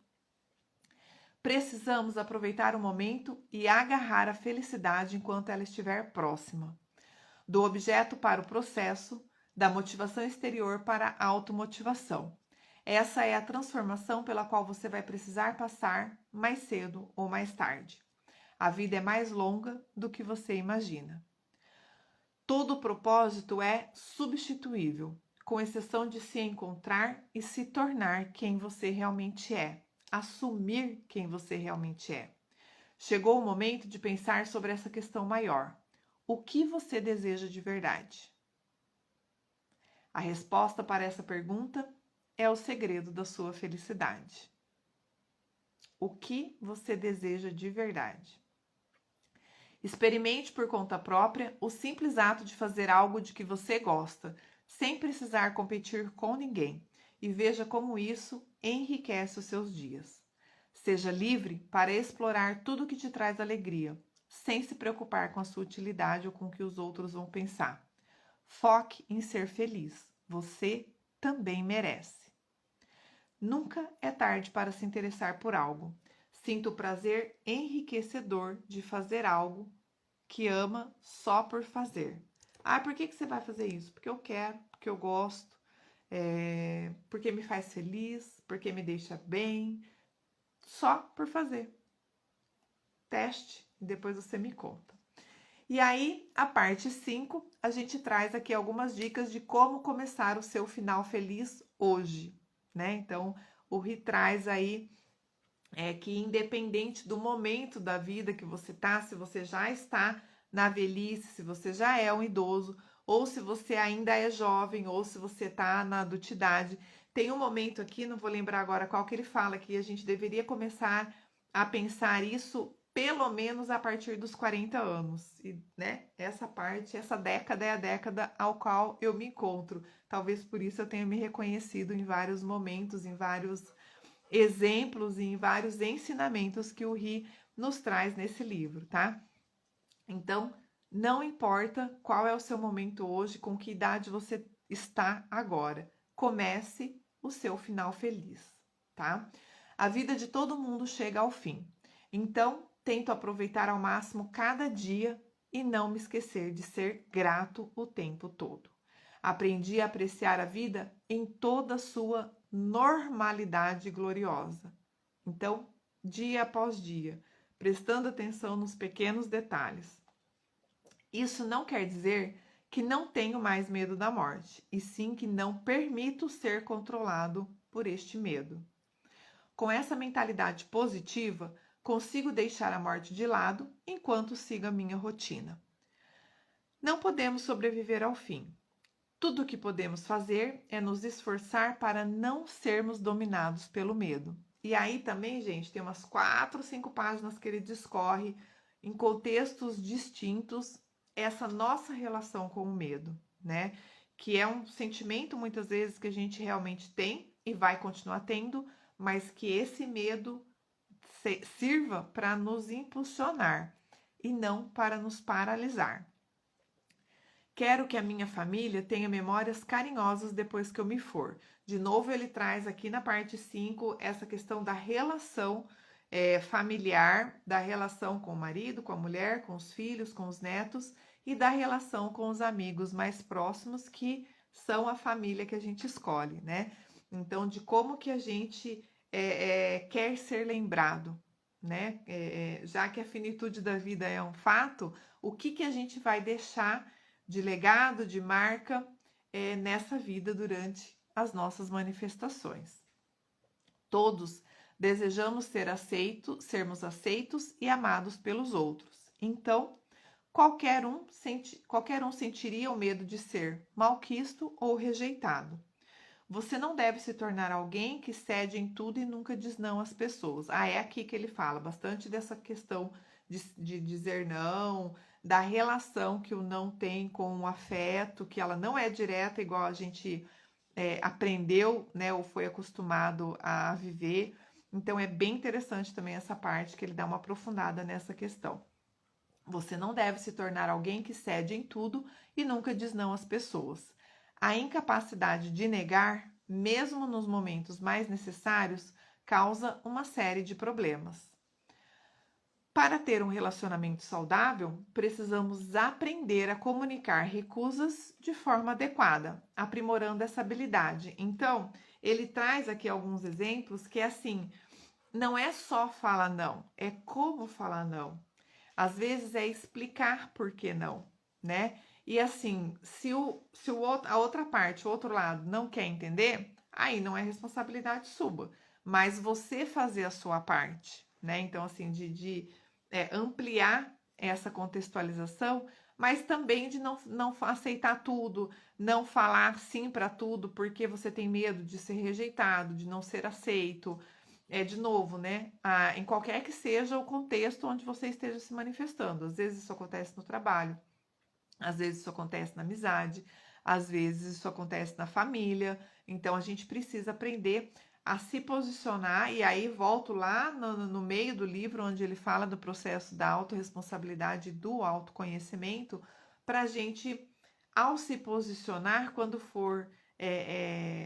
Precisamos aproveitar o momento e agarrar a felicidade enquanto ela estiver próxima. Do objeto para o processo, da motivação exterior para a automotivação. Essa é a transformação pela qual você vai precisar passar mais cedo ou mais tarde. A vida é mais longa do que você imagina. Todo propósito é substituível, com exceção de se encontrar e se tornar quem você realmente é, assumir quem você realmente é. Chegou o momento de pensar sobre essa questão maior. O que você deseja de verdade? A resposta para essa pergunta é o segredo da sua felicidade. O que você deseja de verdade? Experimente por conta própria o simples ato de fazer algo de que você gosta, sem precisar competir com ninguém, e veja como isso enriquece os seus dias. Seja livre para explorar tudo que te traz alegria, sem se preocupar com a sua utilidade ou com o que os outros vão pensar. Foque em ser feliz. Você também merece. Nunca é tarde para se interessar por algo. Sinta o prazer enriquecedor de fazer algo que ama só por fazer. Ah, por que você vai fazer isso? Porque eu quero, porque eu gosto, porque me faz feliz, porque me deixa bem, só por fazer. Teste e depois você me conta. E aí, a parte 5, a gente traz aqui algumas dicas de como começar o seu final feliz hoje, né? Então, o Ri traz aí que independente do momento da vida que você tá, se você já está na velhice, se você já é um idoso, ou se você ainda é jovem, ou se você tá na adultidade, tem um momento aqui, não vou lembrar agora qual que ele fala, que a gente deveria começar a pensar isso pelo menos a partir dos 40 anos. E, né, essa década é a década ao qual eu me encontro. Talvez por isso eu tenha me reconhecido em vários momentos, em vários exemplos e em vários ensinamentos que o Ri nos traz nesse livro, tá? Então, não importa qual é o seu momento hoje, com que idade você está agora, comece o seu final feliz, tá? A vida de todo mundo chega ao fim. Então, tento aproveitar ao máximo cada dia e não me esquecer de ser grato o tempo todo. Aprendi a apreciar a vida em toda a sua normalidade gloriosa. Então, dia após dia, prestando atenção nos pequenos detalhes. Isso não quer dizer que não tenho mais medo da morte, e sim que não permito ser controlado por este medo. Com essa mentalidade positiva, consigo deixar a morte de lado enquanto sigo a minha rotina. Não podemos sobreviver ao fim. Tudo o que podemos fazer é nos esforçar para não sermos dominados pelo medo. E aí também, gente, tem umas 4, 5 páginas que ele discorre em contextos distintos essa nossa relação com o medo, né? Que é um sentimento muitas vezes que a gente realmente tem e vai continuar tendo, mas que esse medo sirva para nos impulsionar e não para nos paralisar. Quero que a minha família tenha memórias carinhosas depois que eu me for. De novo, ele traz aqui na parte 5 essa questão da relação familiar, da relação com o marido, com a mulher, com os filhos, com os netos e da relação com os amigos mais próximos, que são a família que a gente escolhe, né? Então, de como que a gente quer ser lembrado, né? Já que a finitude da vida é um fato, o que que a gente vai deixar de legado, de marca nessa vida durante as nossas manifestações? Todos desejamos sermos aceitos e amados pelos outros. Então, qualquer um sentiria o medo de ser malquisto ou rejeitado. Você não deve se tornar alguém que cede em tudo e nunca diz não às pessoas. É aqui que ele fala bastante dessa questão de dizer não, da relação que o não tem com o afeto, que ela não é direta igual a gente aprendeu, né, ou foi acostumado a viver. Então é bem interessante também essa parte que ele dá uma aprofundada nessa questão. Você não deve se tornar alguém que cede em tudo e nunca diz não às pessoas. A incapacidade de negar, mesmo nos momentos mais necessários, causa uma série de problemas. Para ter um relacionamento saudável, precisamos aprender a comunicar recusas de forma adequada, aprimorando essa habilidade. Então, ele traz aqui alguns exemplos que é assim, não é só falar não, é como falar não. Às vezes é explicar por que não, né? E assim, se a outra parte, o outro lado, não quer entender, aí não é responsabilidade sua, mas você fazer a sua parte, né? Então, assim, de ampliar essa contextualização, mas também de não aceitar tudo, não falar sim para tudo, porque você tem medo de ser rejeitado, de não ser aceito. De novo, né? Em qualquer que seja o contexto onde você esteja se manifestando. Às vezes isso acontece no trabalho, às vezes isso acontece na amizade, às vezes isso acontece na família. Então a gente precisa aprender a se posicionar, e aí volto lá no meio do livro, onde ele fala do processo da autorresponsabilidade e do autoconhecimento, para a gente, ao se posicionar, quando for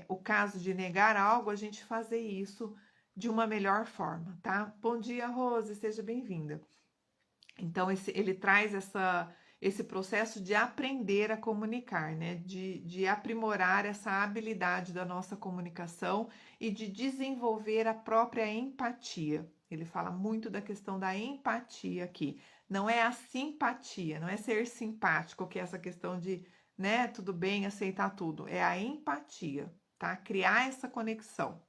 o caso de negar algo, a gente fazer isso de uma melhor forma, tá? Bom dia, Rose, seja bem-vinda. Então, ele traz esse processo de aprender a comunicar, né? De aprimorar essa habilidade da nossa comunicação e de desenvolver a própria empatia. Ele fala muito da questão da empatia aqui. Não é a simpatia, não é ser simpático, que é essa questão de, né, tudo bem, aceitar tudo. É a empatia, tá? Criar essa conexão.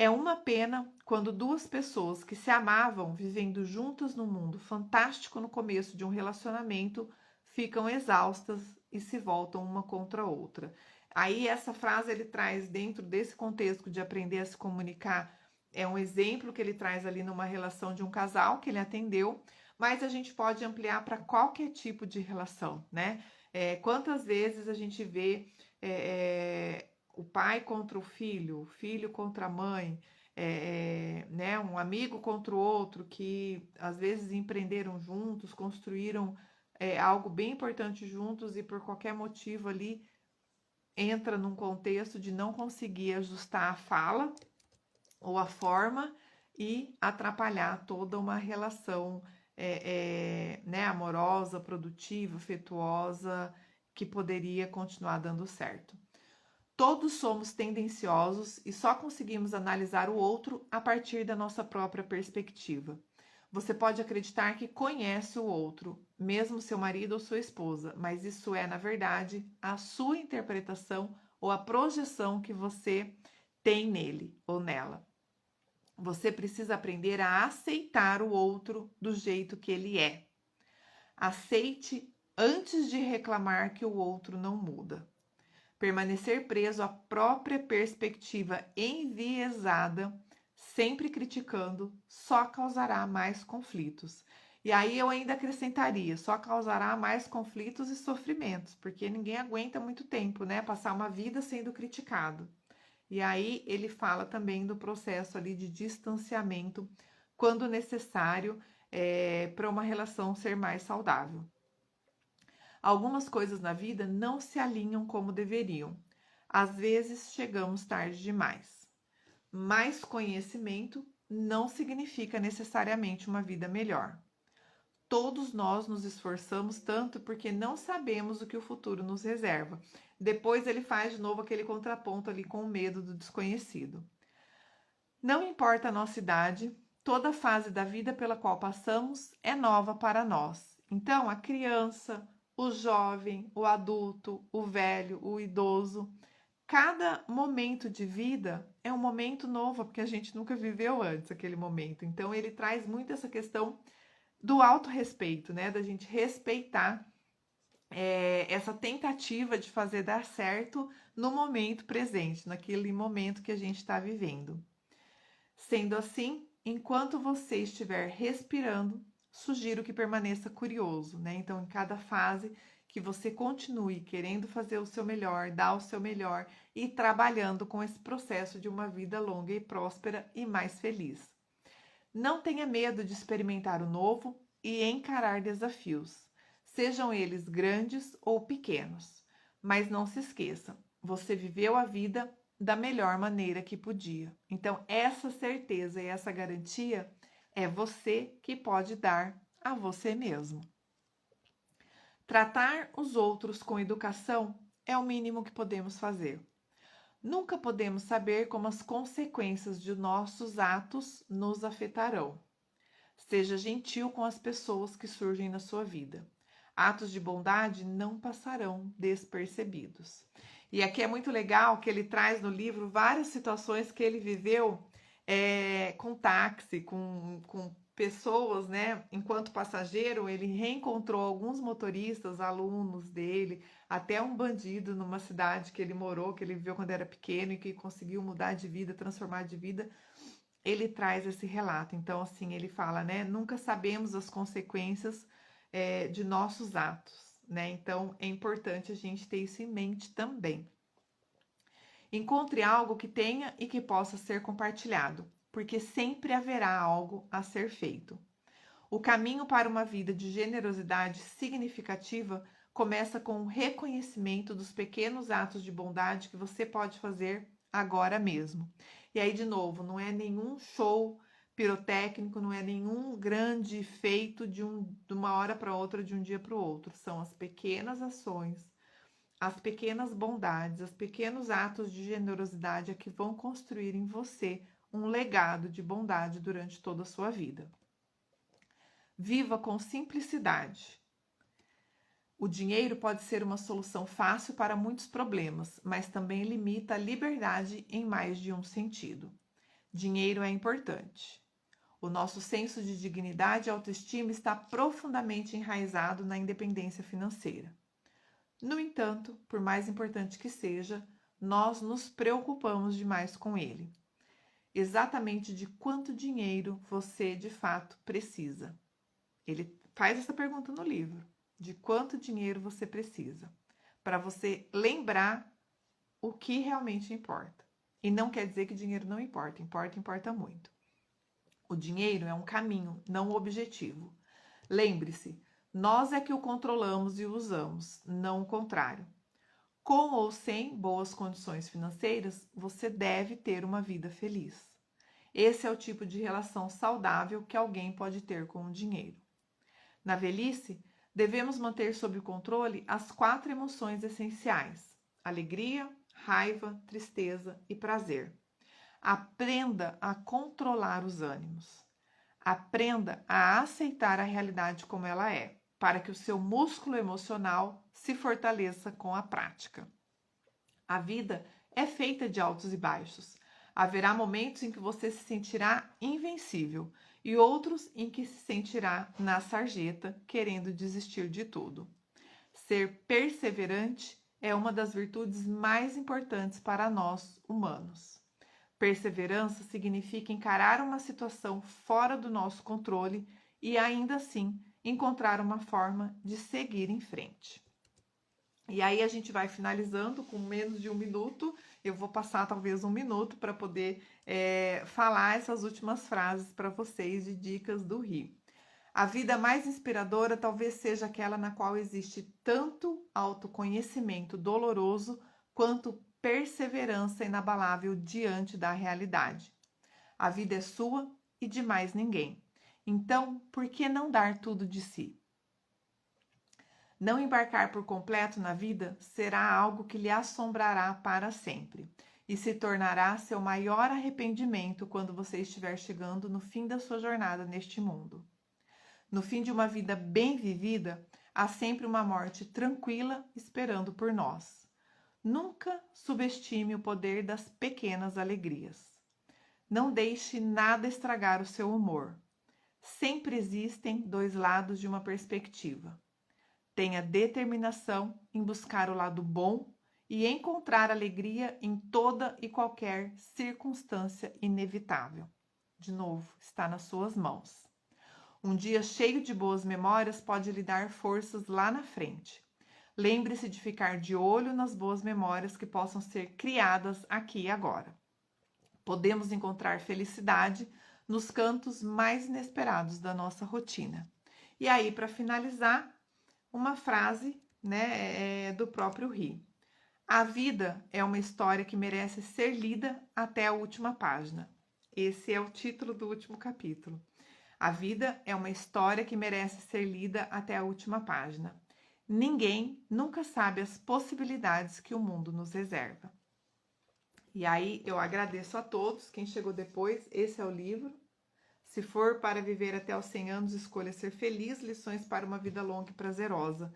É uma pena quando duas pessoas que se amavam vivendo juntas num mundo fantástico no começo de um relacionamento ficam exaustas e se voltam uma contra a outra. Aí essa frase ele traz dentro desse contexto de aprender a se comunicar, é um exemplo que ele traz ali numa relação de um casal que ele atendeu, mas a gente pode ampliar para qualquer tipo de relação, né? Quantas vezes a gente vê o pai contra o filho contra a mãe, né, um amigo contra o outro, que às vezes empreenderam juntos, construíram algo bem importante juntos e por qualquer motivo ali entra num contexto de não conseguir ajustar a fala ou a forma e atrapalhar toda uma relação né, amorosa, produtiva, afetuosa, que poderia continuar dando certo. Todos somos tendenciosos e só conseguimos analisar o outro a partir da nossa própria perspectiva. Você pode acreditar que conhece o outro, mesmo seu marido ou sua esposa, mas isso é, na verdade, a sua interpretação ou a projeção que você tem nele ou nela. Você precisa aprender a aceitar o outro do jeito que ele é. Aceite antes de reclamar que o outro não muda. Permanecer preso à própria perspectiva enviesada, sempre criticando, só causará mais conflitos. E aí eu ainda acrescentaria, só causará mais conflitos e sofrimentos, porque ninguém aguenta muito tempo, né? Passar uma vida sendo criticado. E aí ele fala também do processo ali de distanciamento quando necessário, para uma relação ser mais saudável. Algumas coisas na vida não se alinham como deveriam. Às vezes chegamos tarde demais. Mais conhecimento não significa necessariamente uma vida melhor. Todos nós nos esforçamos tanto porque não sabemos o que o futuro nos reserva. Depois ele faz de novo aquele contraponto ali com o medo do desconhecido. Não importa a nossa idade, toda fase da vida pela qual passamos é nova para nós. Então, a criança, o jovem, o adulto, o velho, o idoso, cada momento de vida é um momento novo, porque a gente nunca viveu antes aquele momento. Então, ele traz muito essa questão do autorrespeito, né? Da gente respeitar essa tentativa de fazer dar certo no momento presente, naquele momento que a gente está vivendo. Sendo assim, enquanto você estiver respirando, sugiro que permaneça curioso, né? Então, em cada fase, que você continue querendo fazer o seu melhor, dar o seu melhor e trabalhando com esse processo de uma vida longa e próspera e mais feliz. Não tenha medo de experimentar o novo e encarar desafios, sejam eles grandes ou pequenos. Mas não se esqueça, você viveu a vida da melhor maneira que podia. Então, essa certeza e essa garantia é você que pode dar a você mesmo. Tratar os outros com educação é o mínimo que podemos fazer. Nunca podemos saber como as consequências de nossos atos nos afetarão. Seja gentil com as pessoas que surgem na sua vida. Atos de bondade não passarão despercebidos. E aqui é muito legal que ele traz no livro várias situações que ele viveu com táxi, com pessoas, né? Enquanto passageiro, ele reencontrou alguns motoristas, alunos dele, até um bandido numa cidade que ele morou, que ele viveu quando era pequeno e que conseguiu mudar de vida, transformar de vida. Ele traz esse relato. Então, assim, ele fala, né? Nunca sabemos as consequências de nossos atos, né? Então, é importante a gente ter isso em mente também. Encontre algo que tenha e que possa ser compartilhado, porque sempre haverá algo a ser feito. O caminho para uma vida de generosidade significativa começa com o reconhecimento dos pequenos atos de bondade que você pode fazer agora mesmo. E aí, de novo, não é nenhum show pirotécnico, não é nenhum grande feito de uma hora para outra, de um dia para o outro. São as pequenas ações, as pequenas bondades, os pequenos atos de generosidade é que vão construir em você um legado de bondade durante toda a sua vida. Viva com simplicidade. O dinheiro pode ser uma solução fácil para muitos problemas, mas também limita a liberdade em mais de um sentido. Dinheiro é importante. O nosso senso de dignidade e autoestima está profundamente enraizado na independência financeira. No entanto, por mais importante que seja, nós nos preocupamos demais com ele. Exatamente de quanto dinheiro você de fato precisa? Ele faz essa pergunta no livro. De quanto dinheiro você precisa? Para você lembrar o que realmente importa. E não quer dizer que dinheiro não importa. Importa muito. O dinheiro é um caminho, não um objetivo. Lembre-se, nós é que o controlamos e o usamos, não o contrário. Com ou sem boas condições financeiras, você deve ter uma vida feliz. Esse é o tipo de relação saudável que alguém pode ter com o dinheiro. Na velhice, devemos manter sob controle as 4 emoções essenciais: alegria, raiva, tristeza e prazer. Aprenda a controlar os ânimos. Aprenda a aceitar a realidade como ela é, para que o seu músculo emocional se fortaleça com a prática. A vida é feita de altos e baixos. Haverá momentos em que você se sentirá invencível e outros em que se sentirá na sarjeta, querendo desistir de tudo. Ser perseverante é uma das virtudes mais importantes para nós humanos. Perseverança significa encarar uma situação fora do nosso controle e ainda assim encontrar uma forma de seguir em frente. E aí a gente vai finalizando com menos de 1 minuto. Eu vou passar talvez 1 minuto para poder falar essas últimas frases para vocês de dicas do Rio. A vida mais inspiradora talvez seja aquela na qual existe tanto autoconhecimento doloroso quanto perseverança inabalável diante da realidade. A vida é sua e de mais ninguém. Então, por que não dar tudo de si? Não embarcar por completo na vida será algo que lhe assombrará para sempre e se tornará seu maior arrependimento quando você estiver chegando no fim da sua jornada neste mundo. No fim de uma vida bem vivida, há sempre uma morte tranquila esperando por nós. Nunca subestime o poder das pequenas alegrias. Não deixe nada estragar o seu humor. Sempre existem dois lados de uma perspectiva. Tenha determinação em buscar o lado bom e encontrar alegria em toda e qualquer circunstância inevitável. De novo, está nas suas mãos. Um dia cheio de boas memórias pode lhe dar forças lá na frente. Lembre-se de ficar de olho nas boas memórias que possam ser criadas aqui e agora. Podemos encontrar felicidade nos cantos mais inesperados da nossa rotina. E aí, para finalizar, uma frase, do próprio Ri. A vida é uma história que merece ser lida até a última página. Esse é o título do último capítulo. A vida é uma história que merece ser lida até a última página. Ninguém nunca sabe as possibilidades que o mundo nos reserva. E aí eu agradeço a todos, quem chegou depois, esse é o livro. Se for para viver até os 100 anos, escolha ser feliz, lições para uma vida longa e prazerosa.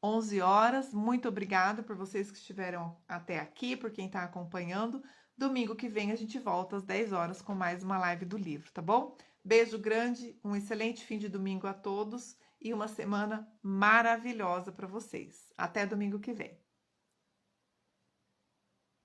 11 horas, muito obrigada por vocês que estiveram até aqui, por quem está acompanhando. Domingo que vem a gente volta às 10 horas com mais uma live do livro, tá bom? Beijo grande, um excelente fim de domingo a todos e uma semana maravilhosa para vocês. Até domingo que vem.